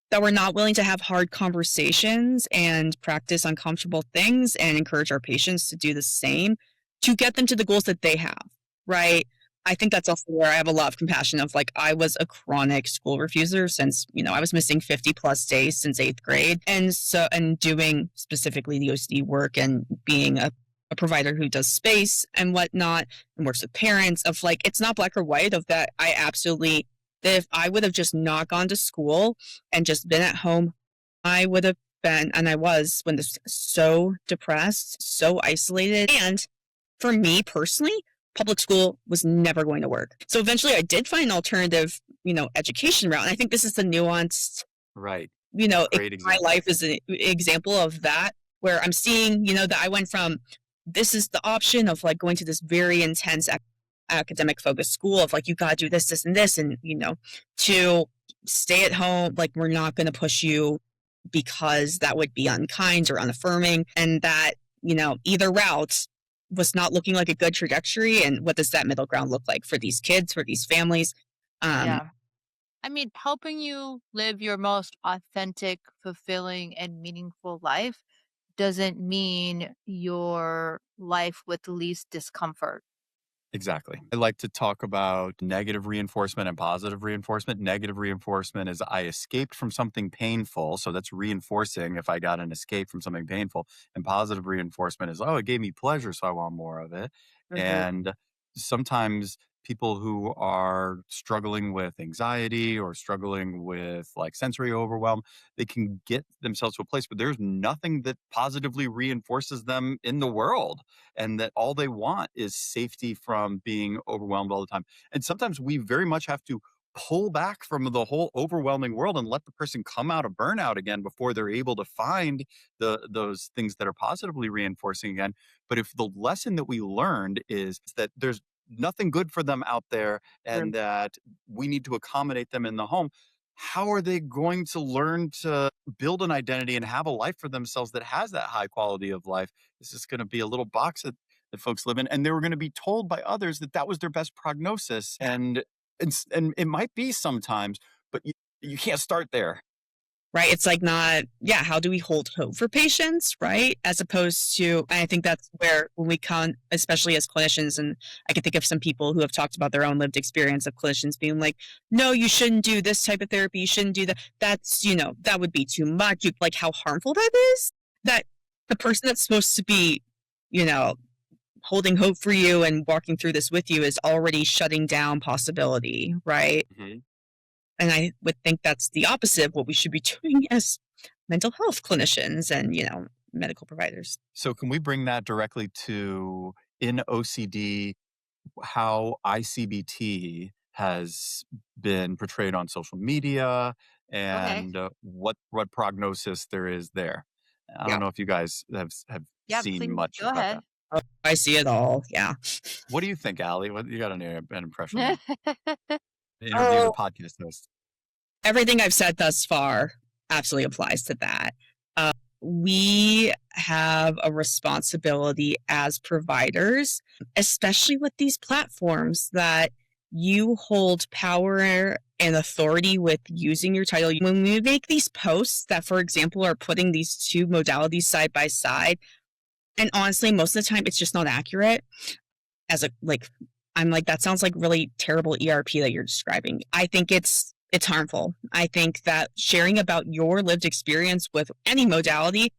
that we're not willing to have hard conversations and practice uncomfortable things and encourage our patients to do the same to get them to the goals that they have, right? I think that's also where I have a lot of compassion of like I was a chronic school refuser since, I was missing 50 plus days since 8th grade. And doing specifically the OCD work and being a provider who does space and whatnot and works with parents of like it's not black or white of that I absolutely that if I would have just not gone to school and just been at home, I would have been, and I was, when this so depressed, so isolated. And for me personally, public school was never going to work. So eventually I did find an alternative, education route. And I think this is the nuanced, Right. it, Great my example. life is an example of that, where I'm seeing, that I went from this is the option of like going to this very intense academic focused school of like you got to do this and this and to stay at home, like we're not going to push you because that would be unkind or unaffirming, and that either route was not looking like a good trajectory. And what does that middle ground look like for these kids, for these families? um Yeah. I mean, helping you live your most authentic, fulfilling, and meaningful life doesn't mean your life with the least discomfort. Exactly. I like to talk about negative reinforcement and positive reinforcement. Negative reinforcement is I escaped from something painful. So that's reinforcing if I got an escape from something painful. And positive reinforcement is, oh, it gave me pleasure. So I want more of it. mhm. And sometimes people who are struggling with anxiety or struggling with like sensory overwhelm, they can get themselves to a place where there's nothing that positively reinforces them in the world, and that all they want is safety from being overwhelmed all the time. And sometimes we very much have to pull back from the whole overwhelming world and let the person come out of burnout again before they're able to find those things that are positively reinforcing again. But if the lesson that we learned is that there's nothing good for them out there and that we need to accommodate them in the home, how are they going to learn to build an identity and have a life for themselves that has that high quality of life? It's just going to be a little box that folks live in, and they were going to be told by others that that was their best prognosis. And it might be sometimes, but you can't start there. Right? It's like not, yeah, how do we hold hope for patients, right? As opposed to, and I think that's where when we come, especially as clinicians, and I can think of some people who have talked about their own lived experience of clinicians being like, no, you shouldn't do this type of therapy, you shouldn't do that. That's, that would be too much. Like how harmful that is. That the person that's supposed to be, you know, holding hope for you and walking through this with you is already shutting down possibility, right? Mhm. And I would think that's the opposite of what we should be doing as mental health clinicians and, medical providers. So can we bring that directly to in OCD, how ICBT has been portrayed on social media Okay. and what prognosis there is there? I Yeah. don't know if you guys have Yeah, seen please much go about that. ahead. Oh, I see it all. Yeah. What do you think, Allie? What you got an impression on interviews Oh, with podcast hosts? everything I've said thus far absolutely applies to that. We have a responsibility as providers, especially with these platforms, that you hold power and authority with using your title. When we make these posts that, for example, are putting these two modalities side by side, and honestly, most of the time it's just not accurate. As a like, I'm like, that sounds like really terrible ERP that you're describing. I think it's harmful. I think that sharing about your lived experience with any modality,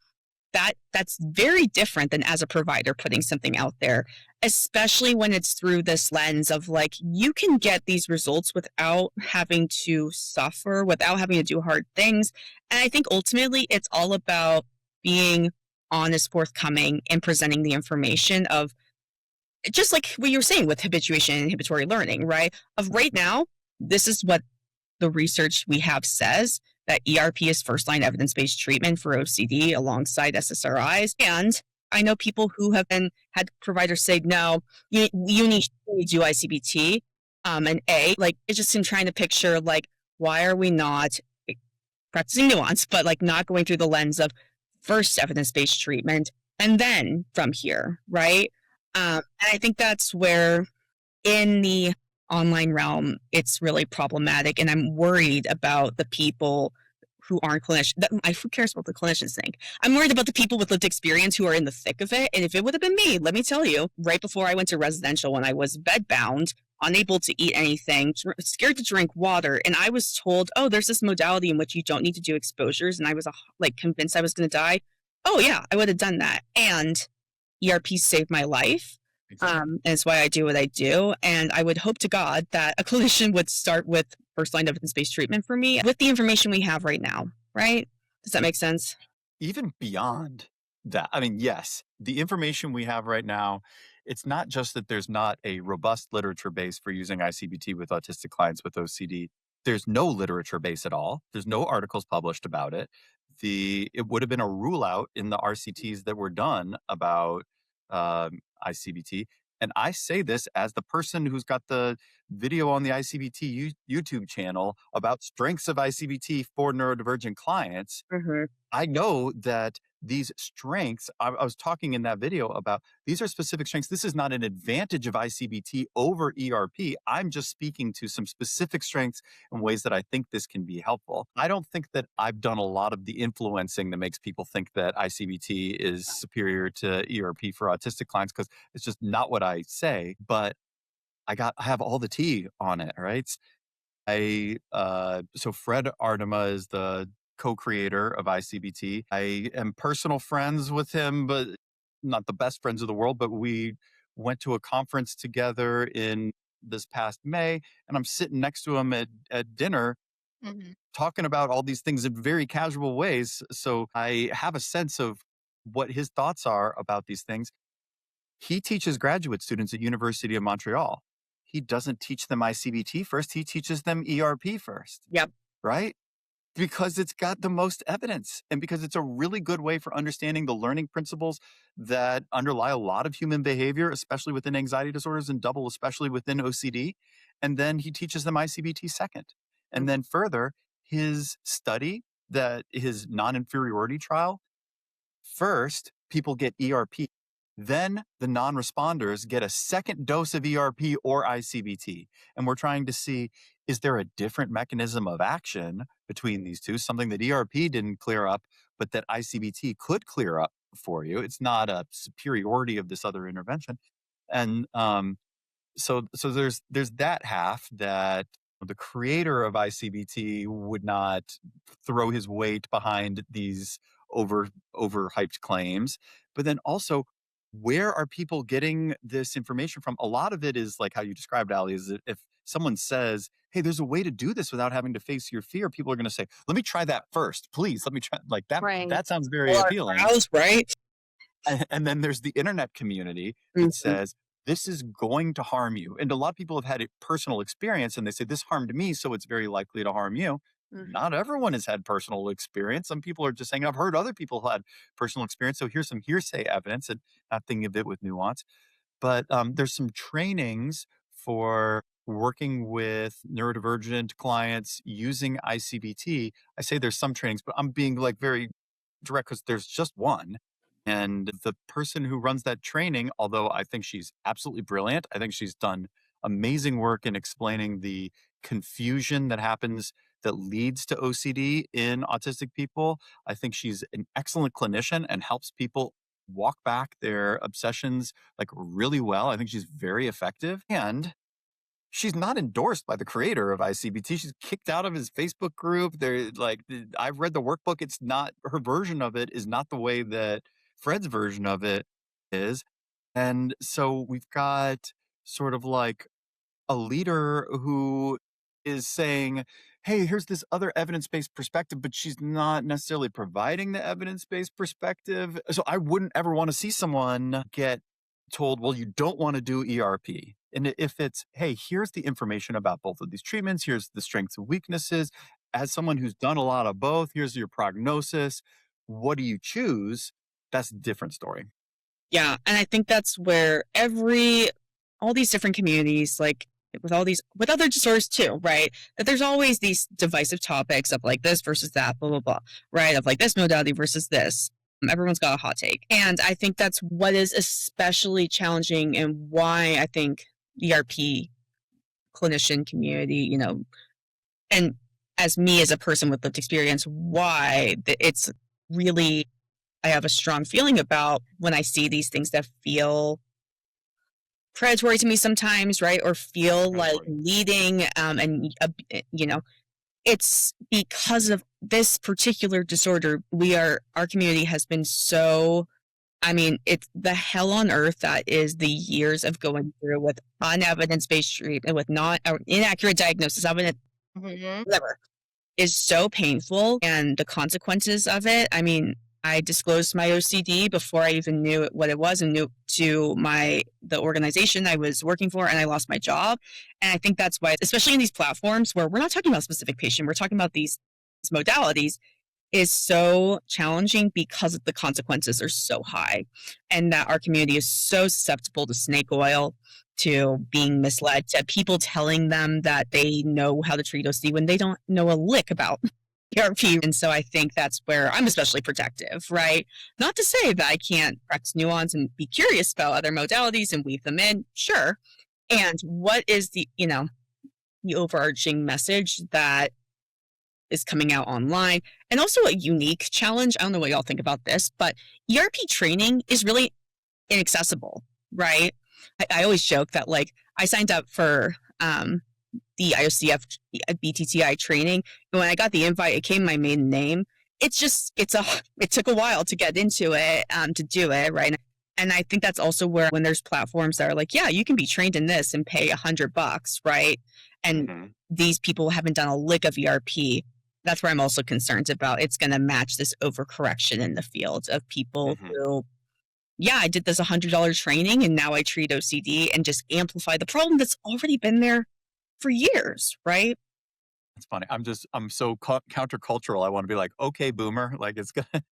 that's very different than as a provider putting something out there, especially when it's through this lens of like, you can get these results without having to suffer, without having to do hard things. And I think ultimately it's all about being honest, forthcoming, and presenting the information of, just like what you were saying with habituation and inhibitory learning, right? Of right now, this is what the research we have says, that ERP is first line evidence based treatment for OCD alongside SSRIs. And I know people who have had providers say, no, you need to do ICBT. And like, it's just in trying to picture, like, why are we not practicing nuance, but like not going through the lens of first evidence based treatment and then from here, right? And I think that's where in the online realm, it's really problematic. And I'm worried about the people who aren't clinicians. Who cares what the clinicians think? I'm worried about the people with lived experience who are in the thick of it. And if it would have been me, let me tell you, right before I went to residential, when I was bedbound, unable to eat anything, scared to drink water, and I was told, oh, there's this modality in which you don't need to do exposures, and I was like convinced I was going to die. Oh yeah, I would have done that. And ERP saved my life. Exactly. And it's why I do what I do. And I would hope to God that a clinician would start with first line evidence based treatment for me with the information we have right now, right? Does that make sense? Even beyond that, I mean, yes, the information we have right now, it's not just that there's not a robust literature base for using ICBT with autistic clients with OCD. There's no literature base at all. There's no articles published about it. It would have been a rule out in the RCTs that were done about ICBT. And I say this as the person who's got the video on the ICBT YouTube channel about strengths of ICBT for neurodivergent clients. Mm-hmm. I know that these strengths, I was talking in that video about, these are specific strengths. This is not an advantage of ICBT over ERP. I'm just speaking to some specific strengths and ways that I think this can be helpful. I don't think that I've done a lot of the influencing that makes people think that ICBT is superior to ERP for autistic clients, because it's just not what I say. But I have all the tea on it, right? So Fred Ardema is the co-creator of ICBT. I am personal friends with him, but not the best friends of the world. But we went to a conference together in this past May, and I'm sitting next to him at dinner Mhm. talking about all these things in very casual ways. So I have a sense of what his thoughts are about these things. He teaches graduate students at University of Montreal. He doesn't teach them ICBT first. He teaches them ERP first. Yep. Right? Because it's got the most evidence, and because it's a really good way for understanding the learning principles that underlie a lot of human behavior, especially within anxiety disorders, and double, especially within OCD. And then he teaches them ICBT second. And then further, his study, that his non-inferiority trial, first, people get ERP. Then the non-responders get a second dose of ERP or ICBT. And we're trying to see, is there a different mechanism of action between these two? Something that ERP didn't clear up, but that ICBT could clear up for you. It's not a superiority of this other intervention. And so there's that half, that the creator of ICBT would not throw his weight behind these overhyped claims. But then also, where are people getting this information from? A lot of it is like how you described, Ali, is that if someone says, hey, there's a way to do this without having to face your fear, people are going to say, let me try that first, please. Let me try, like that. Right. That sounds very Or appealing. browse, right? And then there's the internet community that says, this is going to harm you. And a lot of people have had a personal experience, and they say, this harmed me, so it's very likely to harm you. Mhm. not everyone has had personal experience. Some people are just saying, I've heard other people had personal experience. So here's some hearsay evidence and not thinking of it with nuance. But there's some trainings for working with neurodivergent clients using ICBT. I say there's some trainings, but I'm being like very direct because there's just one. And the person who runs that training, although I think she's absolutely brilliant, I think she's done amazing work in explaining the confusion that happens that leads to OCD in autistic people. I think she's an excellent clinician and helps people walk back their obsessions like really well. I think she's very effective. And she's not endorsed by the creator of ICBT. She's kicked out of his Facebook group. I've read the workbook. It's not her version of it is not the way that Fred's version of it is. And so we've got sort of like a leader who is saying, hey, here's this other evidence-based perspective, but she's not necessarily providing the evidence-based perspective. So I wouldn't ever want to see someone get told, well, you don't want to do ERP. And if it's, hey, here's the information about both of these treatments, here's the strengths and weaknesses. As someone who's done a lot of both, here's your prognosis. What do you choose? That's a different story. Yeah, and I think that's where all these different communities, like with other disorders too, right? That there's always these divisive topics of like this versus that, blah blah blah, right? Of like this modality versus this. Everyone's got a hot take, and I think that's what is especially challenging, and why I think ERP clinician community, and as me as a person with lived experience, why it's really I have a strong feeling about when I see these things that feel predatory to me sometimes, right? Or feel like Predatory. leading, it's because of this particular disorder. Our community has been so, I mean, it's the hell on earth that is the years of going through with unevidence-based treatment, with not or inaccurate diagnosis of it, Mhm. whatever, is so painful, and the consequences of it. I mean, I disclosed my OCD before I even knew what it was and knew to the organization I was working for, and I lost my job. And I think that's why, especially in these platforms where we're not talking about a specific patient, we're talking about these modalities, is so challenging because the consequences are so high, and that our community is so susceptible to snake oil, to being misled, to people telling them that they know how to treat OCD when they don't know a lick about ERP. And so I think that's where I'm especially protective, right? Not to say that I can't practice nuance and be curious about other modalities and weave them in, sure. And what is the overarching message that is coming out online? And also a unique challenge. I don't know what y'all think about this, but ERP training is really inaccessible, right? I always joke that like I signed up for the IOCF BTTI training, and when I got the invite, it came my maiden name. It took a while to get into it, to do it, right? And I think that's also where when there's platforms that are like, yeah, you can be trained in this and pay $100, right? And Mm-hmm. these people haven't done a lick of ERP. That's where I'm also concerned about. It's going to match this overcorrection in the field of people Mm-hmm. who, yeah, I did this $100 training and now I treat OCD and just amplify the problem that's already been there for years, right? It's funny. I'm so countercultural. I want to be like, okay, boomer, like it's gonna,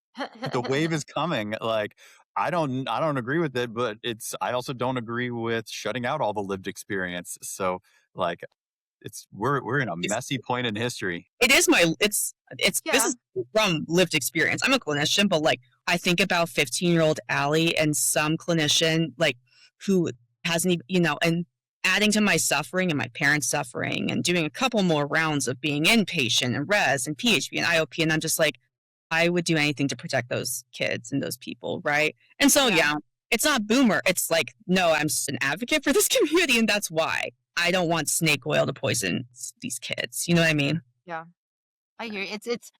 the wave is coming. Like I don't agree with it, but I also don't agree with shutting out all the lived experience. So like, we're in a It's, messy point in history. it is it's this Yeah. is from lived experience. I'm a clinician, but like I think about 15-year-old Allie and some clinician like who hasn't even, and adding to my suffering and my parents' suffering and doing a couple more rounds of being inpatient and res and PHP and IOP. And I'm just like, I would do anything to protect those kids and those people, right? And so, Yeah. yeah, it's not boomer. It's like, no, I'm just an advocate for this community, and that's why I don't want snake oil to poison these kids. You know what I mean? Yeah. I hear you. It's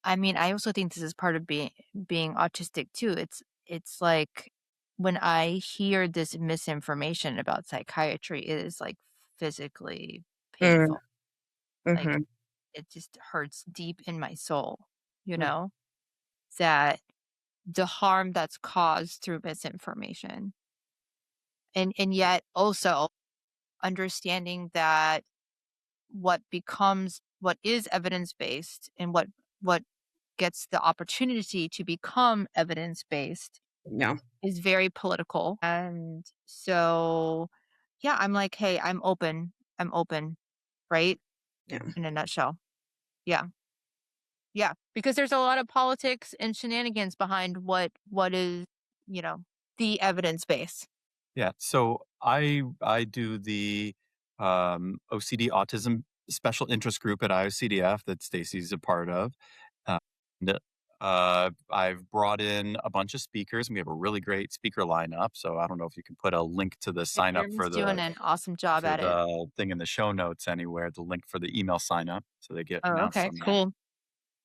I mean, I also think this is part of being autistic too. It's like when I hear this misinformation about psychiatry, it is like physically Mm, painful. Like mhm, it just hurts deep in my soul, you mm, know, that the harm that's caused through misinformation. And yet also understanding that what becomes what is evidence-based and what gets the opportunity to become evidence-based Yeah. is very political. And so, yeah, I'm like, "Hey, I'm open. I'm open." Right? Yeah. In a nutshell. Yeah. Yeah, because there's a lot of politics and shenanigans behind what is, you know, the evidence base. Yeah. So I do the OCD autism special interest group at IOCDF that Stacy's a part of. Uh, and, I've brought in a bunch of speakers, and we have a really great speaker lineup. So I don't know if you can put a link to the sign up Aaron's doing an awesome job for at it. the thing in the show notes anywhere, the link for the email sign up, so they get Oh, announced okay, on that. cool.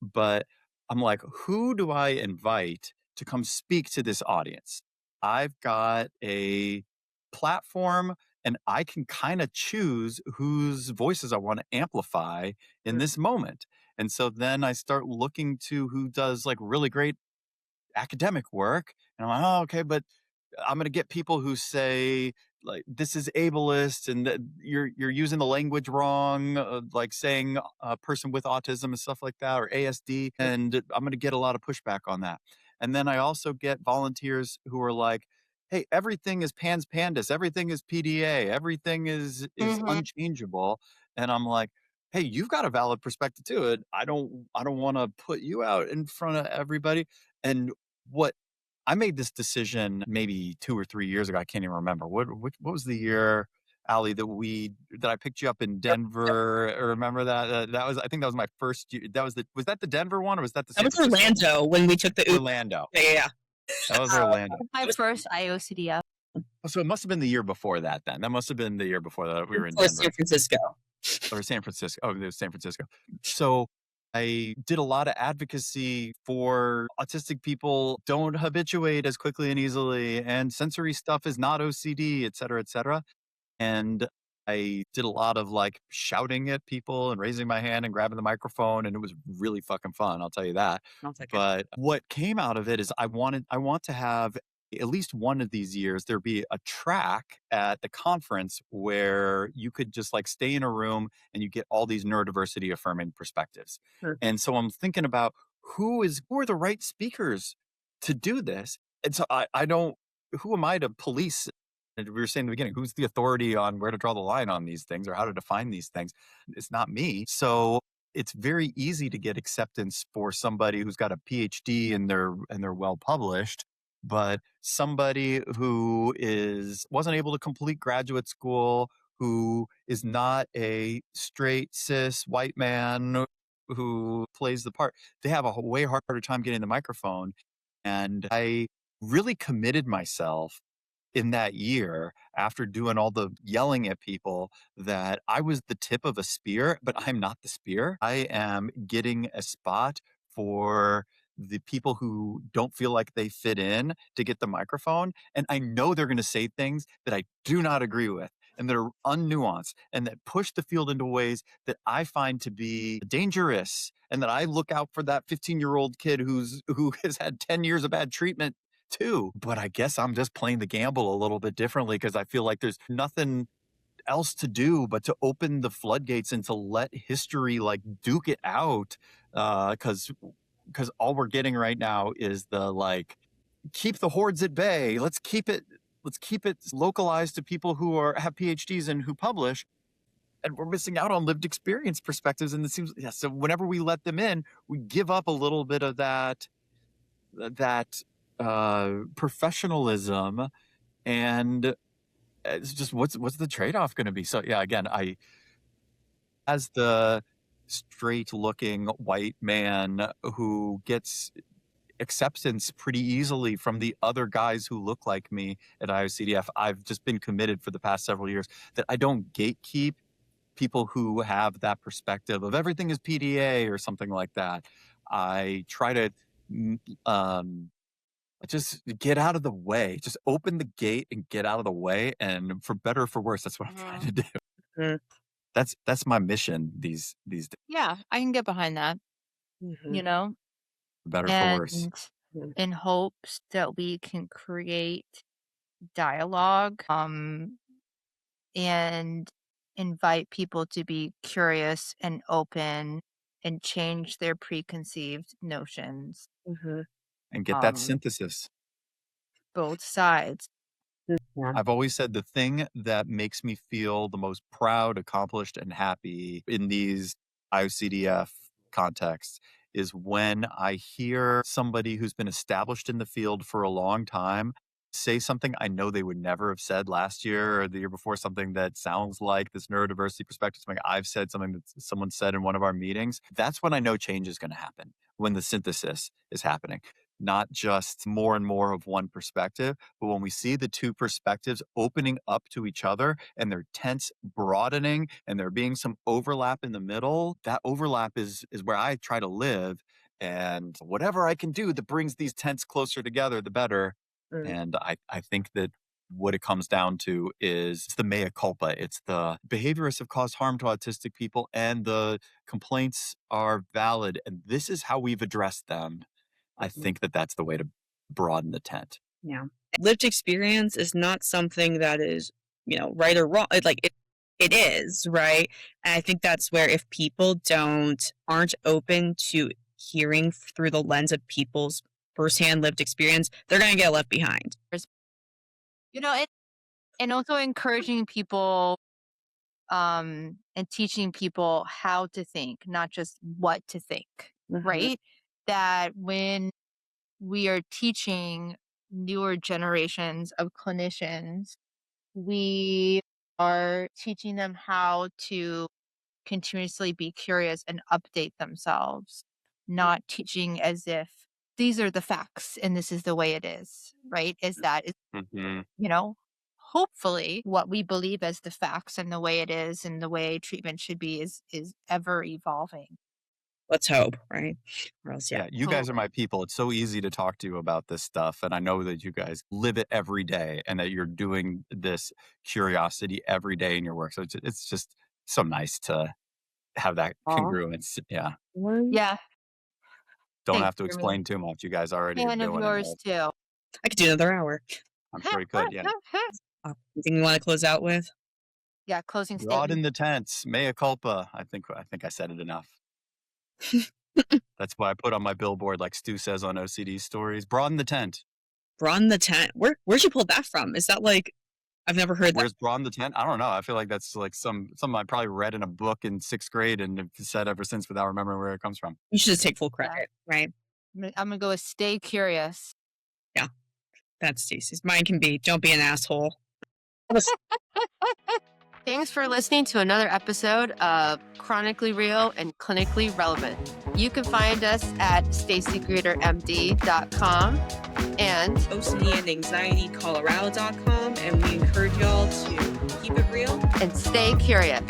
But I'm like, who do I invite to come speak to this audience? I've got a platform and I can kind of choose whose voices I want to amplify in this moment. And so then I start looking to who does like really great academic work. And I'm like, oh, okay, but I'm going to get people who say like this is ableist and that you're using the language wrong, like saying a person with autism and stuff like that, or ASD, and I'm going to get a lot of pushback on that. And then I also get volunteers who are like, "Hey, everything is Pans Pandas, everything is PDA, everything is Mhm. unchangeable," and I'm like. Hey, you've got a valid perspective too. And I don't want to put you out in front of everybody. And what I made this decision maybe 2 or 3 years ago. I can't even remember. What was the year, Allie, that I picked you up in Yep. Yep. Denver? Remember that? That was I think that was my first year. Was that the Denver one or was that the That San was Francisco one? Orlando when we took the Uber. Orlando. Yeah, yeah, yeah. That was Orlando. My It was first IOCDF. Oh, so it must have been the year before that then. That must have been the year before that we were in before San Denver. Francisco. Or San Francisco. Oh, it was San Francisco. So I did a lot of advocacy for autistic people don't habituate as quickly and easily, and sensory stuff is not OCD, et cetera, et cetera. And I did a lot of like shouting at people and raising my hand and grabbing the microphone, and it was really fucking fun. I'll tell you that. I'll take it. But what came out of it is I want to have at least one of these years there be a track at the conference where you could just like stay in a room and you get all these neurodiversity affirming perspectives. Sure. And so I'm thinking about who are the right speakers to do this. And so I don't who am I to police and we were saying in the beginning, who's the authority on where to draw the line on these things or how to define these things? It's not me. So it's very easy to get acceptance for somebody who's got a PhD and they're well published, but somebody who wasn't able to complete graduate school, who is not a straight cis white man who plays the part, they have a way harder time getting the microphone. And I really committed myself in that year after doing all the yelling at people that I was the tip of a spear, but I'm not the spear. I am getting a spot for the people who don't feel like they fit in to get the microphone. And I know they're going to say things that I do not agree with and that are unnuanced and that push the field into ways that I find to be dangerous. And that I look out for that 15-year-old kid who has had 10 years of bad treatment too. But I guess I'm just playing the gamble a little bit differently because I feel like there's nothing else to do but to open the floodgates and to let history like duke it out. Because all we're getting right now is the like keep the hordes at bay. Let's keep it localized to people who have PhDs and who publish. And we're missing out on lived experience perspectives. And it seems, yeah. So whenever we let them in, we give up a little bit of that professionalism, and it's just what's the trade-off going to be? So yeah, again, I as the straight looking white man who gets acceptance pretty easily from the other guys who look like me at IOCDF, I've just been committed for the past several years that I don't gatekeep people who have that perspective of everything is PDA or something like that. I try to just get out of the way. Just open the gate and get out of the way. And for better or for worse, that's what I'm trying to do. Mhm. That's my mission these days. Yeah, I can get behind that, Mhm. you know, For better or for worse. and in hopes that we can create dialogue, and invite people to be curious and open and change their preconceived notions. And get that Um, synthesis. both sides. Yeah. I've always said the thing that makes me feel the most proud, accomplished, and happy in these IOCDF contexts is when I hear somebody who's been established in the field for a long time say something I know they would never have said last year or the year before, something that sounds like this neurodiversity perspective, something I've said, something that someone said in one of our meetings. That's when I know change is going to happen, when the synthesis is happening. Not just more and more of one perspective, but when we see the two perspectives opening up to each other and their tents broadening and there being some overlap in the middle, that overlap is where I try to live. And whatever I can do that brings these tents closer together, the better. And I think that what it comes down to is it's the mea culpa. It's the behaviorists have caused harm to autistic people and the complaints are valid. And this is how we've addressed them. I think that that's the way to broaden the tent. Yeah. Lived experience is not something that is, right or wrong. It is, right? And I think that's where if people aren't open to hearing through the lens of people's firsthand lived experience, they're going to get left behind. And also encouraging people and teaching people how to think, not just what to think, right? That when we are teaching newer generations of clinicians, we are teaching them how to continuously be curious and update themselves, not teaching as if these are the facts and this is the way it is, right? Hopefully what we believe as the facts and the way it is and the way treatment should be is ever evolving. Let's hope, right? Or else, Yeah, you guys are my people. It's so easy to talk to you about this stuff. And I know that you guys live it every day and that you're doing this curiosity every day in your work. So it's just so nice to have that congruence. Yeah. Yeah. Don't Thanks, have to Jeremy. explain too much. You guys already are Fan of doing yours it. too. I could do another hour. I'm sure you could. Yeah. Anything you want to close out with? Yeah, closing Broaden statement. the tents. Mea culpa. I think I said it enough. That's why I put on my billboard, like Stu says on OCD stories. Broaden the tent. Broaden the tent. Where'd you pull that from? Is that like, I've never heard that. Where's broaden the tent? I don't know. I feel like that's like something I probably read in a book in 6th grade and have said ever since without remembering where it comes from. You should just take full credit, right? I'm gonna go with stay curious. Yeah, that's Stacey's. Mine can be don't be an asshole. Thanks for listening to another episode of Chronically Real and Clinically Relevant. You can find us at stacygredermd.com and OCDandAnxietyColorado.com, and we encourage y'all to keep it real and stay curious.